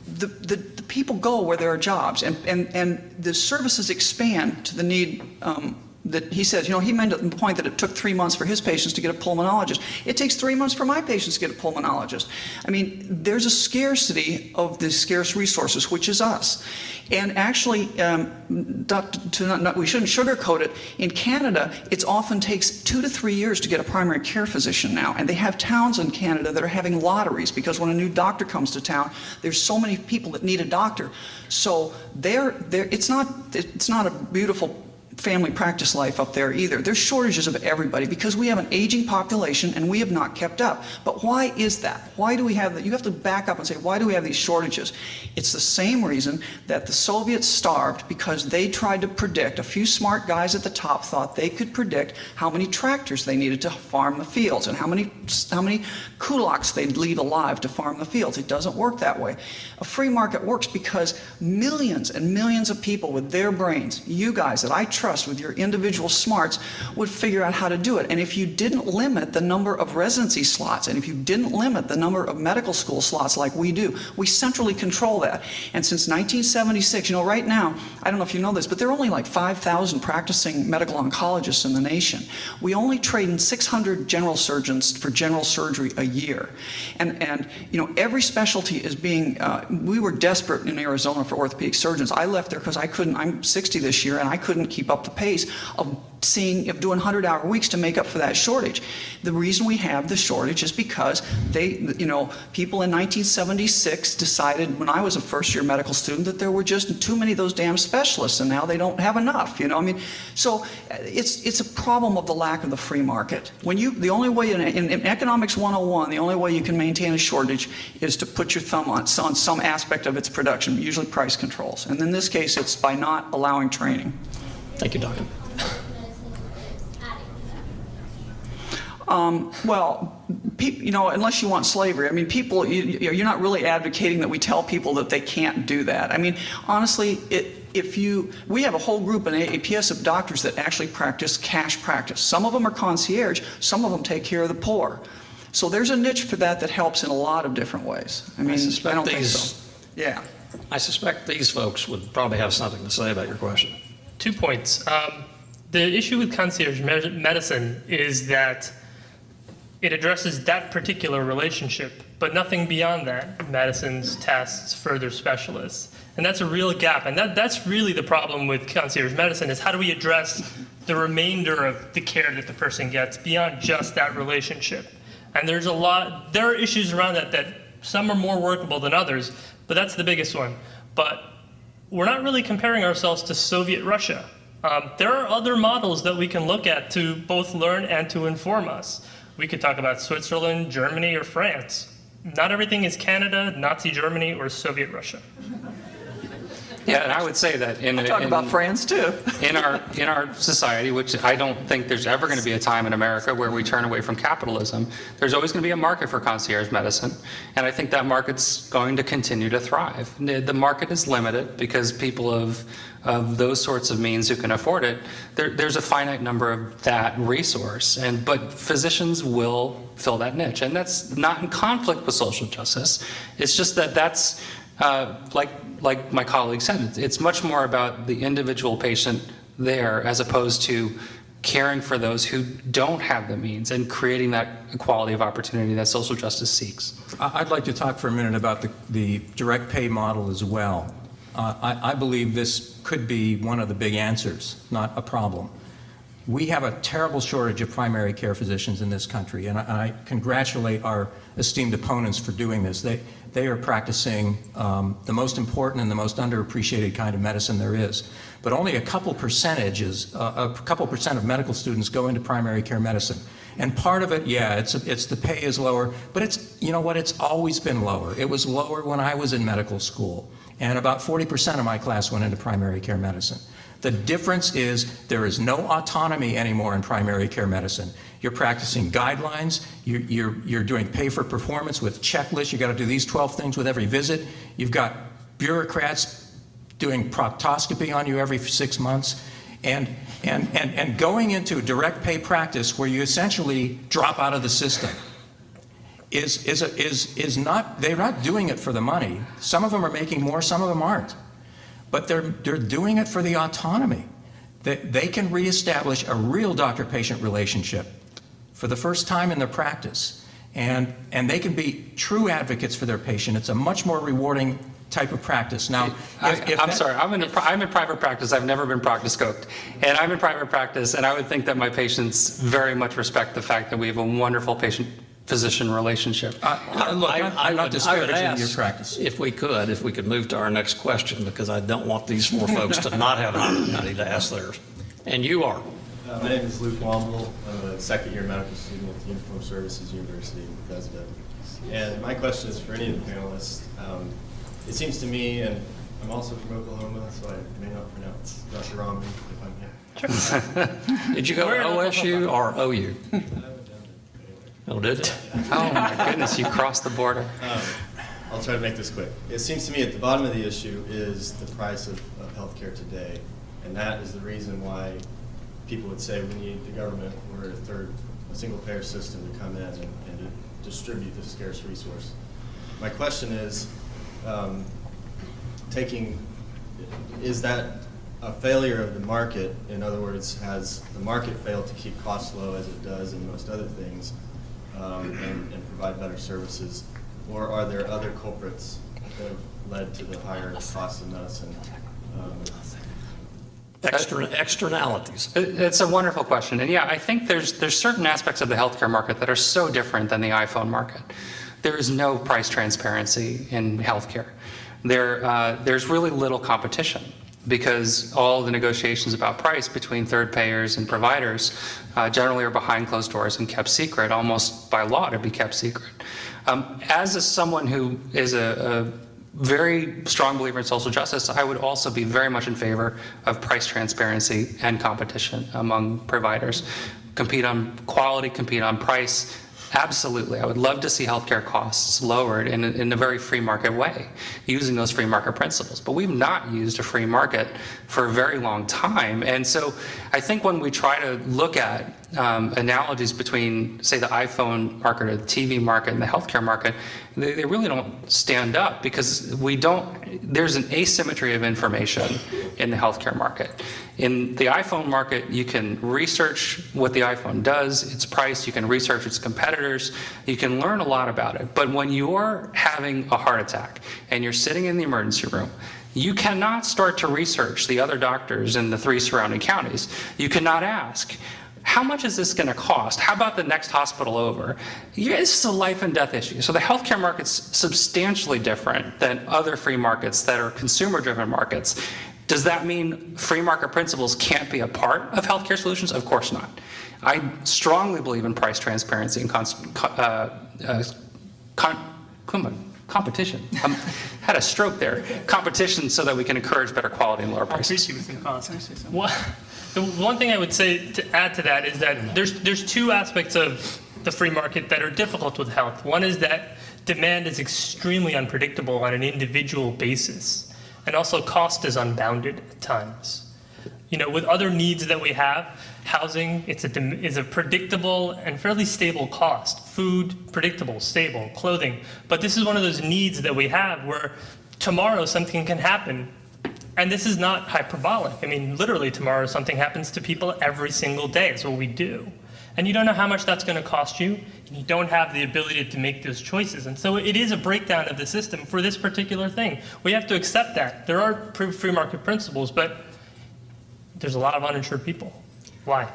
the people go where there are jobs, and the services expand to the need that he says. He made the point that it took 3 months for his patients to get a pulmonologist. It takes 3 months for my patients to get a pulmonologist. I mean, there's a scarcity of the scarce resources, which is us. And actually, we shouldn't sugarcoat it. In Canada, it often takes 2 to 3 years to get a primary care physician now. And they have towns in Canada that are having lotteries, because when a new doctor comes to town, there's so many people that need a doctor. So it's not a beautiful family practice life up there either. There's shortages of everybody because we have an aging population and we have not kept up. But why is that? Why do we have that? You have to back up and say, why do we have these shortages? It's the same reason that the Soviets starved, because they tried to predict, a few smart guys at the top thought they could predict how many tractors they needed to farm the fields and how many kulaks they'd leave alive to farm the fields. It doesn't work that way. A free market works because millions and millions of people with their brains, you guys that I trust with your individual smarts, would figure out how to do it. And if you didn't limit the number of residency slots, and if you didn't limit the number of medical school slots like we do, we centrally control that. And since 1976, right now, I don't know if you know this, but there are only like 5,000 practicing medical oncologists in the nation. We only trade in 600 general surgeons for general surgery a year. And every specialty is being, we were desperate in Arizona for orthopedic surgeons. I left there because I'm 60 this year, and I couldn't keep up up the pace of doing 100-hour weeks to make up for that shortage. The reason we have the shortage is because people in 1976 decided, when I was a first-year medical student, that there were just too many of those damn specialists, and now they don't have enough. So it's a problem of the lack of the free market. The only way in Economics 101, the only way you can maintain a shortage is to put your thumb on some aspect of its production, usually price controls. And in this case, it's by not allowing training. Thank you, Doctor. Unless you want slavery, people, you're not really advocating that we tell people that they can't do that. Honestly, we have a whole group in AAPS of doctors that actually practice cash practice. Some of them are concierge, some of them take care of the poor. So there's a niche for that helps in a lot of different ways. I don't think so. Yeah. I suspect these folks would probably have something to say about your question. 2 points. The issue with concierge medicine is that it addresses that particular relationship, but nothing beyond that. Medicines, tests, further specialists. And that's a real gap. And that's really the problem with concierge medicine, is how do we address the remainder of the care that the person gets beyond just that relationship? And there are issues around that some are more workable than others, but that's the biggest one. But we're not really comparing ourselves to Soviet Russia. There are other models that we can look at to both learn and to inform us. We could talk about Switzerland, Germany, or France. Not everything is Canada, Nazi Germany, or Soviet Russia. Yeah, and I would say that about France too. in our society, which I don't think there's ever going to be a time in America where we turn away from capitalism. There's always going to be a market for concierge medicine, and I think that market's going to continue to thrive. The market is limited because people of those sorts of means who can afford it, there's a finite number of that resource, but physicians will fill that niche, and that's not in conflict with social justice. It's just that's like my colleague said, it's much more about the individual patient there as opposed to caring for those who don't have the means and creating that equality of opportunity that social justice seeks. I'd like to talk for a minute about the direct pay model as well. I believe this could be one of the big answers, not a problem. We have a terrible shortage of primary care physicians in this country, and I congratulate our esteemed opponents for doing this. They are practicing the most important and the most underappreciated kind of medicine there is. But only a couple percent of medical students go into primary care medicine. And part of it, it's the pay is lower, but it's always been lower. It was lower when I was in medical school, and about 40% of my class went into primary care medicine. The difference is there is no autonomy anymore in primary care medicine. You're practicing guidelines, you're doing pay for performance with checklists, you got to do these 12 things with every visit. You've got bureaucrats doing proctoscopy on you every 6 months, and going into direct pay practice where you essentially drop out of the system is not, they're not doing it for the money. Some of them are making more, some of them aren't. But they're doing it for the autonomy. They can reestablish a real doctor-patient relationship for the first time in their practice. And they can be true advocates for their patient. It's a much more rewarding type of practice. Now, I'm in private practice. I've never been proctoscoped. And I'm in private practice, and I would think that my patients very much respect the fact that we have a wonderful patient-physician relationship. I'm not disparaging your practice. If we could move to our next question, because I don't want these four folks to not have an opportunity to ask theirs. And you are. My name is Luke Womble. I'm a second-year medical student at the Uniformed Services University in Bethesda. And my question is for any of the panelists. It seems to me, and I'm also from Oklahoma, so I may not pronounce Dr. Rahman if I'm here. Sure. Did you go to OSU or OU? Oh, did it? Oh my goodness, you crossed the border. I'll try to make this quick. It seems to me at the bottom of the issue is the price of healthcare today. And that is the reason why people would say we need the government or a single payer system to come in and to distribute this scarce resource. My question is, is that a failure of the market? In other words, has the market failed to keep costs low as it does in most other things and provide better services? Or are there other culprits that have led to the higher costs of medicine? Externalities. It's a wonderful question. And yeah, I think there's certain aspects of the healthcare market that are so different than the iPhone market. There is no price transparency in healthcare. There's really little competition because all the negotiations about price between third payers and providers generally are behind closed doors and kept secret, almost by law to be kept secret. As someone who is a very strong believer in social justice, I would also be very much in favor of price transparency and competition among providers. Compete on quality, compete on price. Absolutely. I would love to see healthcare costs lowered in a very free market way, using those free market principles. But we've not used a free market for a very long time. And so I think when we try to look at analogies between, say, the iPhone market or the TV market and the healthcare market, they really don't stand up because there's an asymmetry of information in the healthcare market. In the iPhone market, you can research what the iPhone does, its price, you can research its competitors, you can learn a lot about it. But when you're having a heart attack and you're sitting in the emergency room, you cannot start to research the other doctors in the 3 surrounding counties. You cannot ask, how much is this going to cost? How about the next hospital over? This is a life and death issue. So the healthcare market's substantially different than other free markets that are consumer-driven markets. Does that mean free market principles can't be a part of healthcare solutions? Of course not. I strongly believe in price transparency and competition. Had a stroke there. Competition so that we can encourage better quality and lower prices. The one thing I would say to add to that is that there's 2 aspects of the free market that are difficult with health. One is that demand is extremely unpredictable on an individual basis, and also cost is unbounded at times. With other needs that we have, housing is a predictable and fairly stable cost. Food, predictable, stable, clothing. But this is one of those needs that we have where tomorrow something can happen. And this is not hyperbolic. I mean, literally tomorrow something happens to people every single day. It's what we do. And you don't know how much that's going to cost you, and you don't have the ability to make those choices. And so it is a breakdown of the system for this particular thing. We have to accept that. There are free market principles, but there's a lot of uninsured people. Why?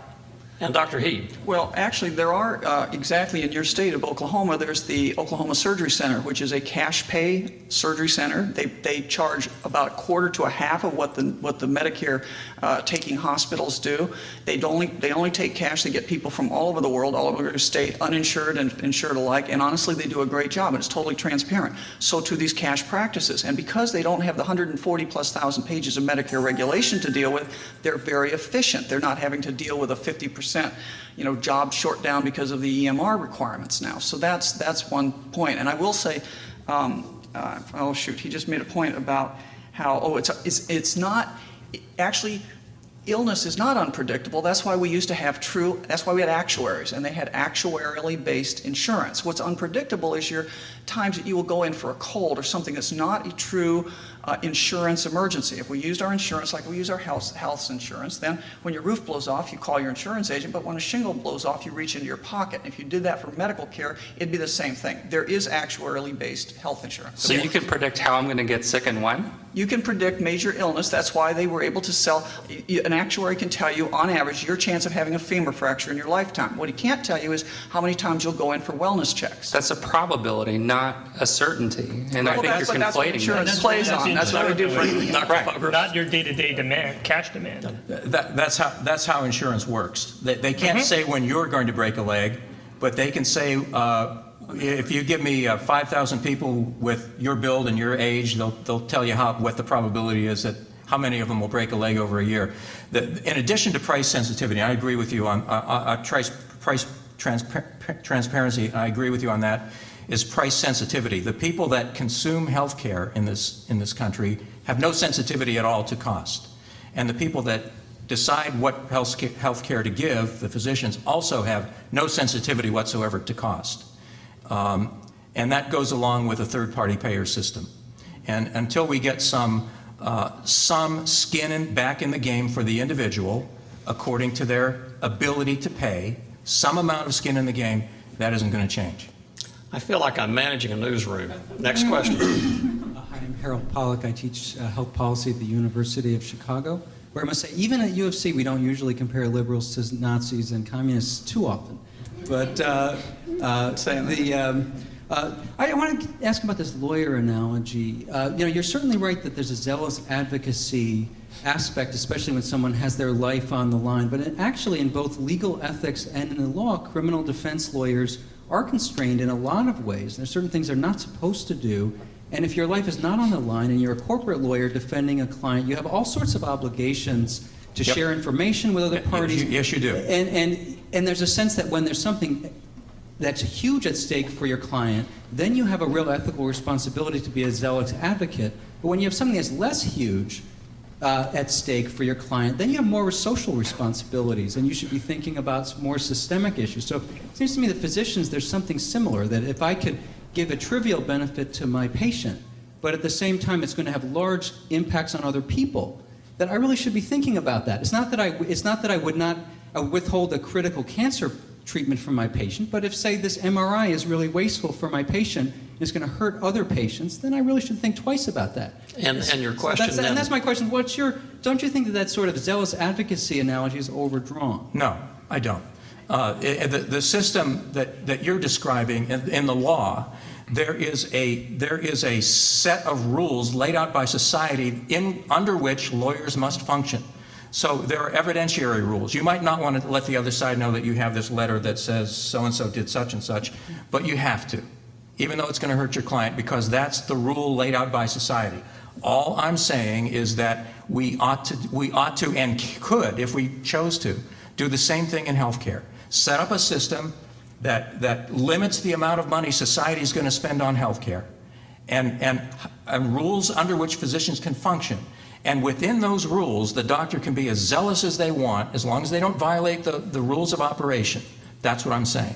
And Dr. Hieb. Well, actually, there are, exactly in your state of Oklahoma, there's the Oklahoma Surgery Center, which is a cash pay surgery center. They charge about 1/4 to 1/2 of what the Medicare taking hospitals do. They only take cash. They get people from all over the world, all over your state, uninsured and insured alike, and honestly, they do a great job, and it's totally transparent. So to these cash practices, and because they don't have the 140,000+ pages of Medicare regulation to deal with, they're very efficient. They're not having to deal with a 50% job short down because of the EMR requirements now. So that's one point. And I will say, oh shoot, he just made a point about how it's not actually. Illness is not unpredictable. That's why we used to have that's why we had actuaries, and they had actuarially based insurance. What's unpredictable is your times that you will go in for a cold or something that's not a true insurance emergency. If we used our insurance like we use our health insurance, then when your roof blows off, you call your insurance agent, but when a shingle blows off, you reach into your pocket. If you did that for medical care, it'd be the same thing. There is actuarially based health insurance. So you can predict how I'm going to get sick and when? You can predict major illness. That's why they were able to sell. An actuary can tell you, on average, your chance of having a femur fracture in your lifetime. What he can't tell you is how many times you'll go in for wellness checks. That's a probability, not a certainty. And I think you're conflating. That's what insurance plays on. That's what we do for not your day-to-day demand, cash demand. That's how insurance works. They can't say when you're going to break a leg, but they can say, if you give me 5,000 people with your build and your age, they'll tell you what the probability is that how many of them will break a leg over a year. In addition to price sensitivity, I agree with you on price transparency. I agree with you on that. Is price sensitivity. The people that consume health care in this country have no sensitivity at all to cost, and the people that decide what health care to give, the physicians, also have no sensitivity whatsoever to cost. And that goes along with a third-party payer system. And until we get some skin back in the game for the individual, according to their ability to pay, some amount of skin in the game, that isn't going to change. I feel like I'm managing a newsroom. Next question. Hi, I'm Harold Pollack. I teach health policy at the University of Chicago, where I must say, even at U of C, we don't usually compare liberals to Nazis and communists too often. But I want to ask about this lawyer analogy. You're certainly right that there's a zealous advocacy aspect, especially when someone has their life on the line. But actually, in both legal ethics and in the law, criminal defense lawyers are constrained in a lot of ways. There's certain things they're not supposed to do. And if your life is not on the line and you're a corporate lawyer defending a client, you have all sorts of obligations to share information with other parties. Yes, you do. And there's a sense that when there's something that's huge at stake for your client, then you have a real ethical responsibility to be a zealous advocate. But when you have something that's less huge at stake for your client, then you have more social responsibilities, and you should be thinking about more systemic issues. So it seems to me that physicians, there's something similar, that if I could give a trivial benefit to my patient, but at the same time it's going to have large impacts on other people, that I really should be thinking about that. It's not that I would not withhold a critical cancer treatment from my patient, but if, say, this MRI is really wasteful for my patient, and it's going to hurt other patients, then I really should think twice about that. And your question So that's my question. Don't you think that sort of zealous advocacy analogy is overdrawn? No, I don't. The system that you're describing in the law, there is a set of rules laid out by society under which lawyers must function. So there are evidentiary rules. You might not want to let the other side know that you have this letter that says so-and-so did such and such, but you have to, even though it's going to hurt your client, because that's the rule laid out by society. All I'm saying is that we ought to and could, if we chose to, do the same thing in healthcare. Set up a system that limits the amount of money society is going to spend on healthcare, and rules under which physicians can function. And within those rules, the doctor can be as zealous as they want, as long as they don't violate the rules of operation. That's what I'm saying.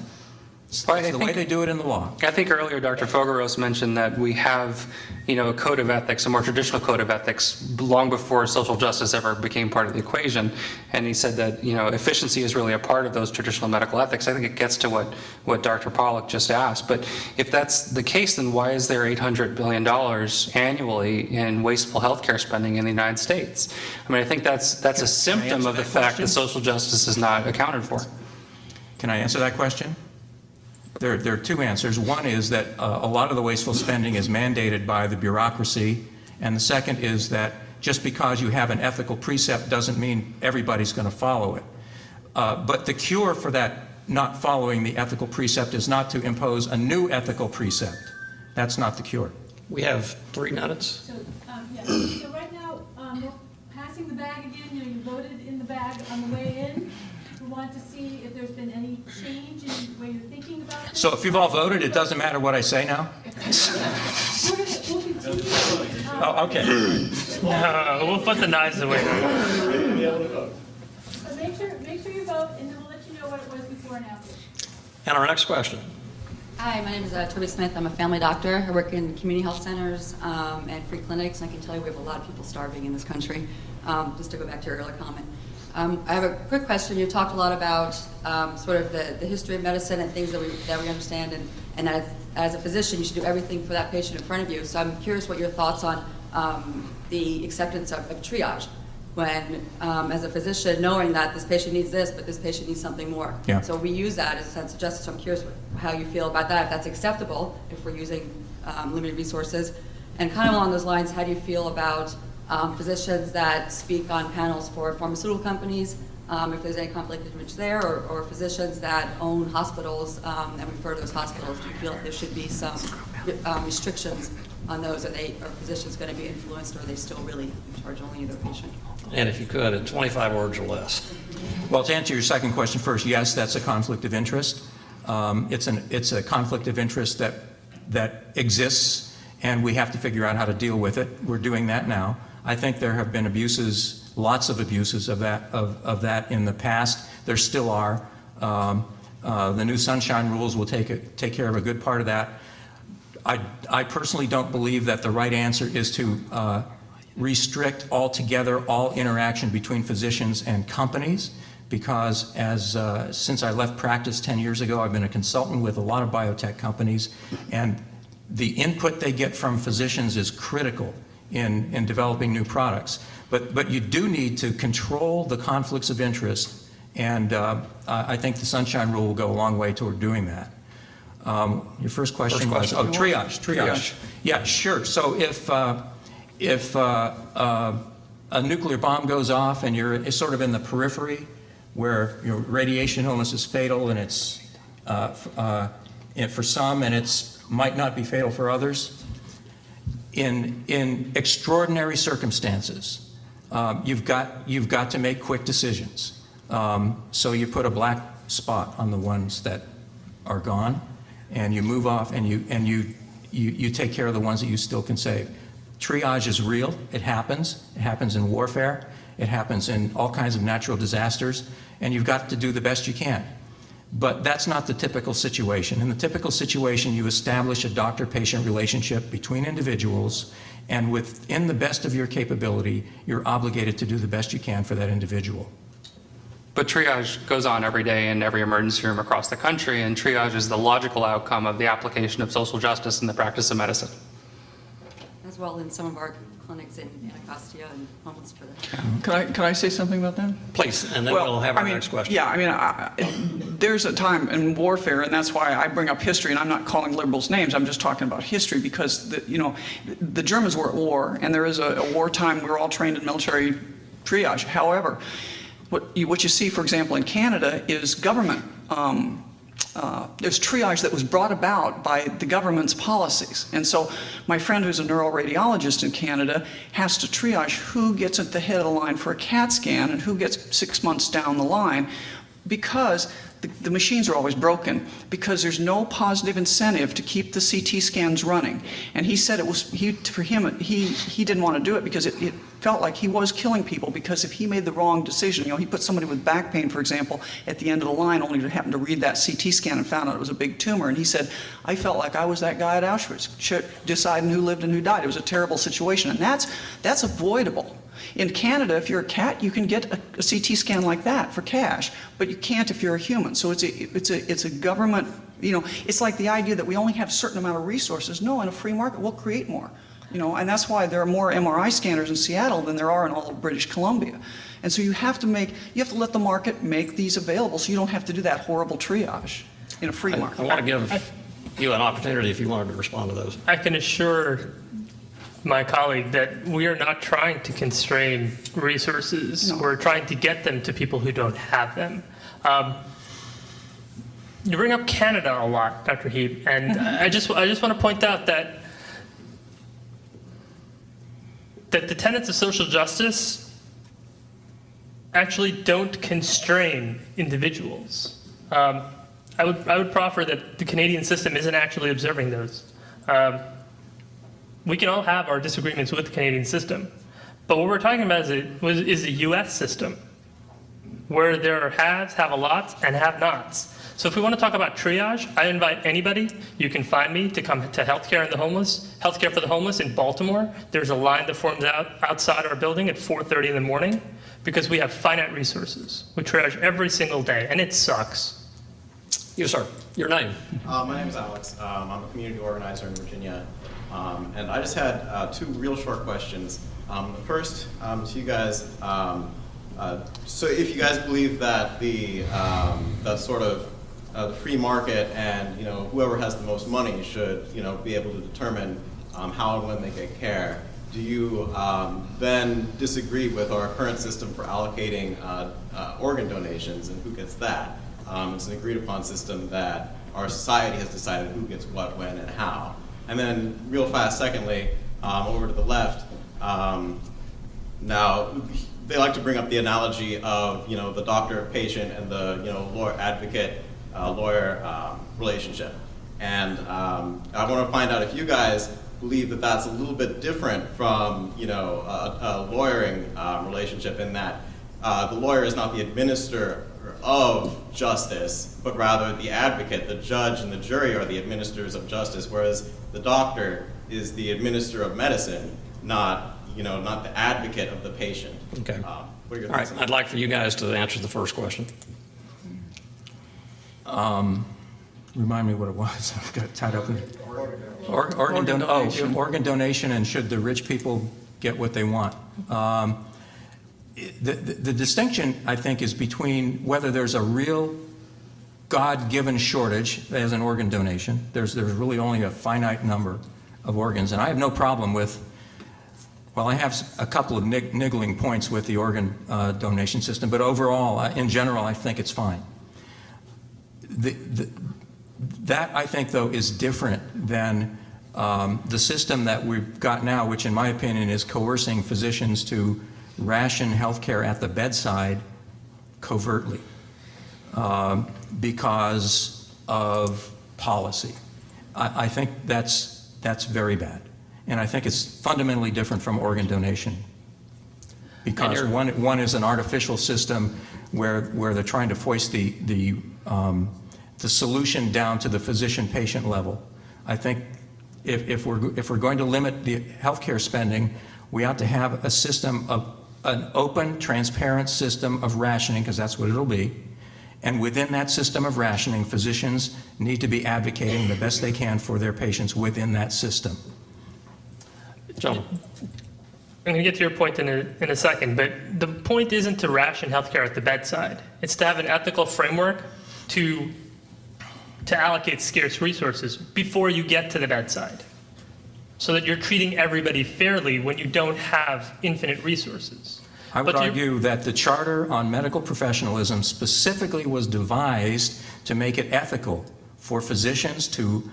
That's the way they do it in the law. I think earlier Dr. Fogoros mentioned that we have, a code of ethics, a more traditional code of ethics, long before social justice ever became part of the equation. And he said that, efficiency is really a part of those traditional medical ethics. I think it gets to what Dr. Pollack just asked. But if that's the case, then why is there $800 billion annually in wasteful healthcare spending in the United States? I mean, I think that's a symptom of the fact that social justice is not accounted for. Can I answer that question? There are two answers. One is that a lot of the wasteful spending is mandated by the bureaucracy, and the second is that just because you have an ethical precept doesn't mean everybody's going to follow it. But the cure for that not following the ethical precept is not to impose a new ethical precept. That's not the cure. We have 3 minutes. So right now, we're passing the bag again. You voted in the bag on the way in. We want to see if there's been any change in the way you're thinking about this. So if you've all voted, it doesn't matter what I say now? We'll continue. Oh, okay. We'll put the knives away. So make sure you vote, and then we'll let you know what it was before and after. And our next question. Hi, my name is Toby Smith. I'm a family doctor. I work in community health centers and free clinics, and I can tell you we have a lot of people starving in this country. Just to go back to your earlier comment. I have a quick question. You talked a lot about sort of the history of medicine and things that we understand, and as a physician, you should do everything for that patient in front of you. So I'm curious what your thoughts on the acceptance of triage. When, as a physician, knowing that this patient needs this, but this patient needs something more. Yeah. So we use that as a sense of justice. I'm curious how you feel about that, if that's acceptable, if we're using limited resources. And kind of along those lines, how do you feel about physicians that speak on panels for pharmaceutical companies, if there's any conflict of interest there, or physicians that own hospitals and refer to those hospitals? Do you feel like there should be some restrictions on those? Are physicians going to be influenced, or are they still really in charge only of their patient? And if you could, in 25 words or less. Well, to answer your second question first, yes, that's a conflict of interest. It's a conflict of interest that exists, and we have to figure out how to deal with it. We're doing that now. I think there have been abuses, lots of abuses of that in the past. There still are. The new Sunshine Rules will take care of a good part of that. I personally don't believe that the right answer is to restrict altogether all interaction between physicians and companies, because since I left practice 10 years ago, I've been a consultant with a lot of biotech companies, and the input they get from physicians is critical in developing new products. But you do need to control the conflicts of interest, and I think the Sunshine Rule will go a long way toward doing that. Your first question was, oh, triage. Yeah, sure. So if a nuclear bomb goes off and you're sort of in the periphery where your radiation illness is fatal and it's for some and it's might not be fatal for others, in extraordinary circumstances, you've got to make quick decisions. So you put a black spot on the ones that are gone, and you move off, and you take care of the ones that you still can save. Triage is real. It happens. It happens in warfare. It happens in all kinds of natural disasters, and you've got to do the best you can. But that's not the typical situation. In the typical situation, you establish a doctor-patient relationship between individuals, and within the best of your capability, you're obligated to do the best you can for that individual. But triage goes on every day in every emergency room across the country, and triage is the logical outcome of the application of social justice in the practice of medicine. As well in some of our clinics in Anacostia and homeless for that. Can I say something about that? Please, and then we'll have our next question. Yeah, I mean, there's a time in warfare, and that's why I bring up history, and I'm not calling liberals names, I'm just talking about history, because the Germans were at war, and there is a wartime, we're all trained in military triage. However, what you see, for example, in Canada is government. There's triage that was brought about by the government's policies. And so my friend who's a neuroradiologist in Canada has to triage who gets at the head of the line for a CAT scan and who gets 6 months down the line, because the machines are always broken, because there's no positive incentive to keep the CT scans running. And he said for him, he didn't want to do it because it felt like he was killing people, because if he made the wrong decision, he put somebody with back pain, for example, at the end of the line only to happen to read that CT scan and found out it was a big tumor. And he said, I felt like I was that guy at Auschwitz, deciding who lived and who died. It was a terrible situation, and that's avoidable. In Canada, if you're a cat, you can get a CT scan like that for cash, but you can't if you're a human. So it's a government, it's like the idea that we only have a certain amount of resources. No, in a free market, we'll create more. And that's why there are more MRI scanners in Seattle than there are in all of British Columbia. And so you have to let the market make these available, so you don't have to do that horrible triage in a free market. I want to give you an opportunity if you wanted to respond to those. I can assure my colleague that we are not trying to constrain resources. No. We're trying to get them to people who don't have them. You bring up Canada a lot, Dr. Hieb, and I just want to point out that the tenets of social justice actually don't constrain individuals. I would proffer that the Canadian system isn't actually observing those. We can all have our disagreements with the Canadian system, but what we're talking about is the U.S. system, where there are haves, have-a-lots, and have-nots. So if we want to talk about triage, I invite anybody. You can find me to come to Healthcare for the Homeless in Baltimore. There's a line that forms outside our building at 4:30 in the morning, because we have finite resources. We triage every single day, and it sucks. You, sir. Your name? My name is Alex. I'm a community organizer in Virginia. And I just had two real short questions. The first to you guys, so if you guys believe that the sort of the free market and whoever has the most money should be able to determine how and when they get care, do you then disagree with our current system for allocating organ donations and who gets that? It's an agreed upon system that our society has decided who gets what, when, and how. And then real fast, secondly, over to the left, now they like to bring up the analogy of the doctor-patient and the lawyer advocate lawyer relationship. And I want to find out if you guys believe that that's a little bit different from a lawyering relationship, in that the lawyer is not the administrator of justice, but rather the advocate. The judge and the jury are the administrators of justice, whereas the doctor is the administrator of medicine, not the advocate of the patient. Okay. What are your All right. thoughts on that? I'd like for you guys to answer the first question. Remind me what it was. I've got tied up in organ donation and should the rich people get what they want. the distinction, I think, is between whether there's a real God-given shortage as an organ donation. There's really only a finite number of organs, and I have no problem with, well, I have a couple of niggling points with the organ donation system, but overall, in general, I think it's fine. That, I think, though, is different than the system that we've got now, which in my opinion is coercing physicians to ration health care at the bedside covertly because of policy. I think that's very bad. And I think it's fundamentally different from organ donation, because one is an artificial system where they're trying to foist the solution down to the physician-patient level. I think if we're going to limit the healthcare spending, we ought to have a system of an open, transparent system of rationing, because that's what it'll be. And within that system of rationing, physicians need to be advocating the best they can for their patients within that system. John. I'm going to get to your point in a second, but the point isn't to ration healthcare at the bedside. It's to have an ethical framework to allocate scarce resources before you get to the bedside, so that you're treating everybody fairly when you don't have infinite resources. I would argue that the Charter on Medical Professionalism specifically was devised to make it ethical for physicians to,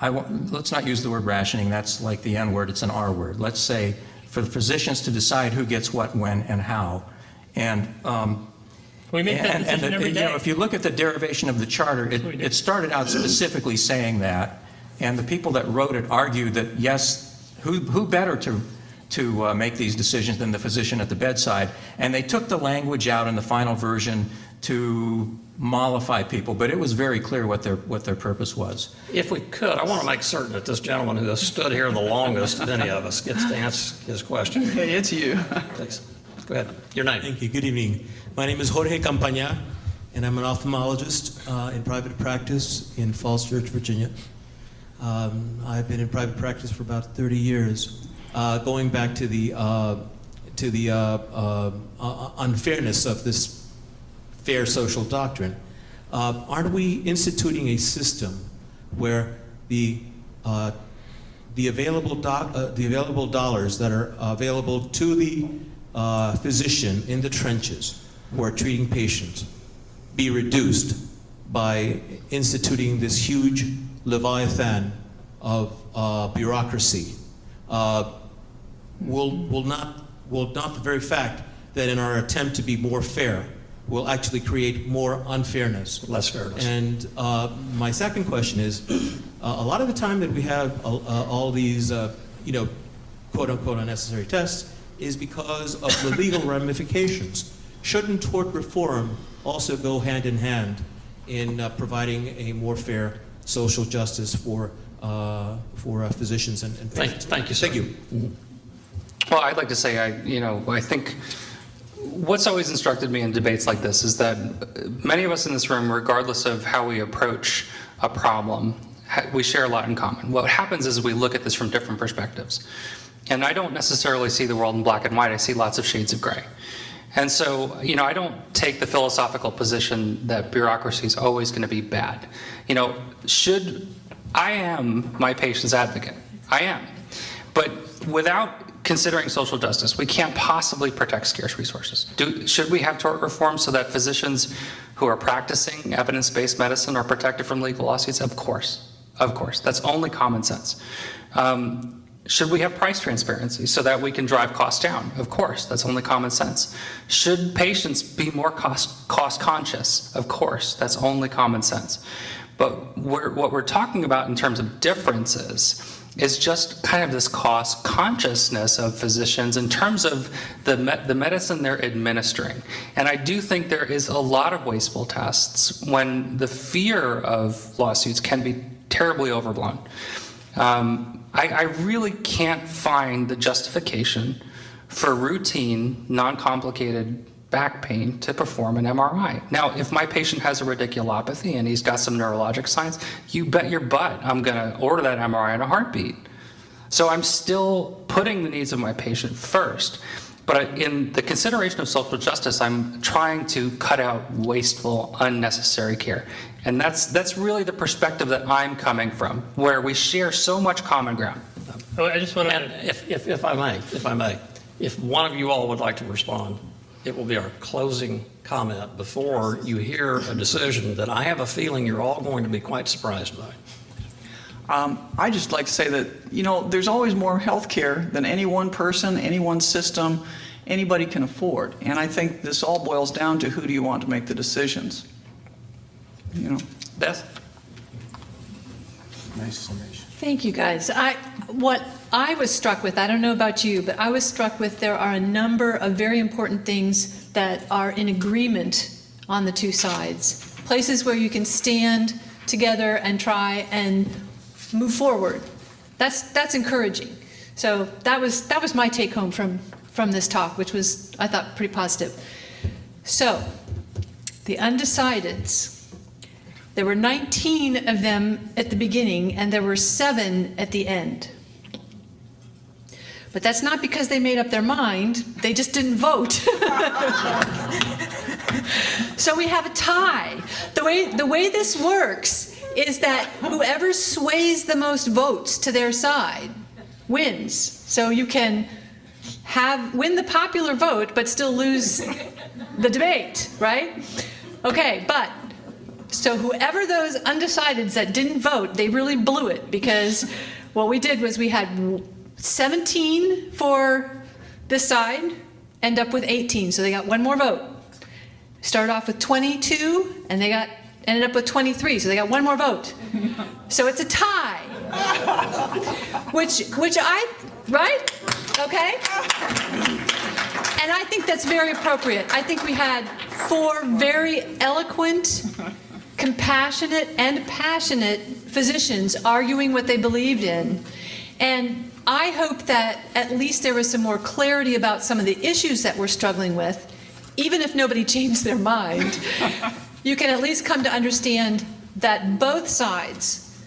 let's not use the word rationing, that's like the N word, it's an R word. Let's say for the physicians to decide who gets what, when, and how. And we make that decision every day. You know, if you look at the derivation of the Charter, it started out specifically saying that, and the people that wrote it argued that, yes, who better to make these decisions than the physician at the bedside? And they took the language out in the final version to mollify people, but it was very clear what their purpose was. If we could, I want to make certain that this gentleman who has stood here the longest of any of us gets to ask his question. Hey, it's you. Please, go ahead. Your name. Thank you. Good evening. My name is Jorge Campaña, and I'm an ophthalmologist in private practice in Falls Church, Virginia. I've been in private practice for about 30 years. Going back to the unfairness of this fair social doctrine, aren't we instituting a system where the available dollars that are available to the physician in the trenches who are treating patients be reduced by instituting this huge leviathan of bureaucracy? Will not the very fact that in our attempt to be more fair will actually create more unfairness? Less fairness. And my second question is, a lot of the time that we have all these, quote unquote unnecessary tests is because of the legal ramifications. Shouldn't tort reform also go hand in hand in providing a more fair social justice for physicians and patients? Thank you, sir. Thank you. Well, I'd like to say, I think what's always instructed me in debates like this is that many of us in this room, regardless of how we approach a problem, we share a lot in common. What happens is we look at this from different perspectives. And I don't necessarily see the world in black and white. I see lots of shades of gray. And so, I don't take the philosophical position that bureaucracy is always going to be bad. I am my patient's advocate. I am. But without considering social justice, we can't possibly protect scarce resources. Should we have tort reform so that physicians who are practicing evidence-based medicine are protected from legal lawsuits? Of course. Of course. That's only common sense. Should we have price transparency so that we can drive costs down? Of course. That's only common sense. Should patients be more cost conscious? Of course. That's only common sense. But what we're talking about in terms of differences is just kind of this cost consciousness of physicians in terms of the medicine they're administering. And I do think there is a lot of wasteful tests when the fear of lawsuits can be terribly overblown. I really can't find the justification for routine, non-complicated back pain to perform an MRI. Now, if my patient has a radiculopathy and he's got some neurologic signs, you bet your butt I'm going to order that MRI in a heartbeat. So I'm still putting the needs of my patient first. But in the consideration of social justice, I'm trying to cut out wasteful, unnecessary care. And that's really the perspective that I'm coming from, where we share so much common ground. Oh, I just want to... And if I may, if one of you all would like to respond, it will be our closing comment before you hear a decision that I have a feeling you're all going to be quite surprised by. I just like to say that, you know, there's always more health care than any one person, any one system, anybody can afford. And I think this all boils down to who do you want to make the decisions. You know. Beth? Nice summation. Thank you, guys. What I was struck with, I don't know about you, but I was struck with there are a number of very important things that are in agreement on the two sides. Places where you can stand together and try and move forward. That's encouraging. So that was my take home from this talk, which was, I thought, pretty positive. So the undecideds. There were 19 of them at the beginning, and there were 7 at the end. But that's not because they made up their mind. They just didn't vote. So we have a tie. The way this works is that whoever sways the most votes to their side wins. So you can win the popular vote, but still lose the debate, right? Okay, but so whoever those undecideds that didn't vote, they really blew it, because what we did was we had 17 for this side, end up with 18, so they got one more vote. Started off with 22, and they ended up with 23, so they got one more vote. So it's a tie, which right? Okay? And I think that's very appropriate. I think we had 4 very eloquent, compassionate, and passionate physicians arguing what they believed in. And I hope that at least there was some more clarity about some of the issues that we're struggling with, even if nobody changed their mind. You can at least come to understand that both sides,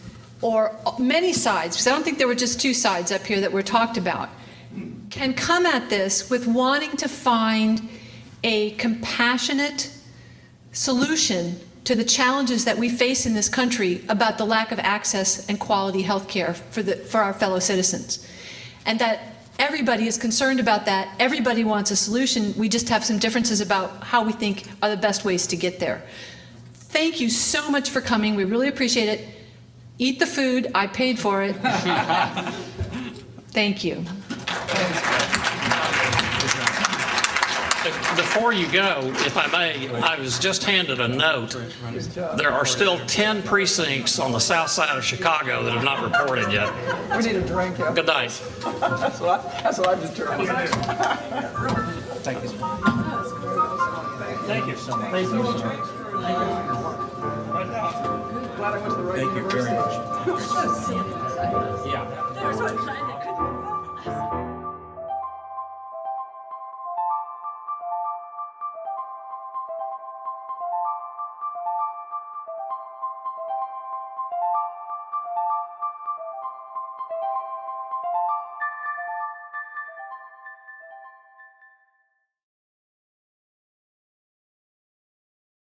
or many sides, because I don't think there were just 2 sides up here that were talked about, can come at this with wanting to find a compassionate solution to the challenges that we face in this country about the lack of access and quality health care for our fellow citizens. And that everybody is concerned about that. Everybody wants a solution. We just have some differences about how we think are the best ways to get there. Thank you so much for coming. We really appreciate it. Eat the food. I paid for it. Thank you. Before you go, if I may, I was just handed a note. There are still 10 precincts on the south side of Chicago that have not reported yet. We need a drink. Yeah. Good night. That's what I'm determined. Thank you. Thank you so much. Thank you. Glad I went to the right Thank you very university. much. Yeah. There's one side that couldn't vote.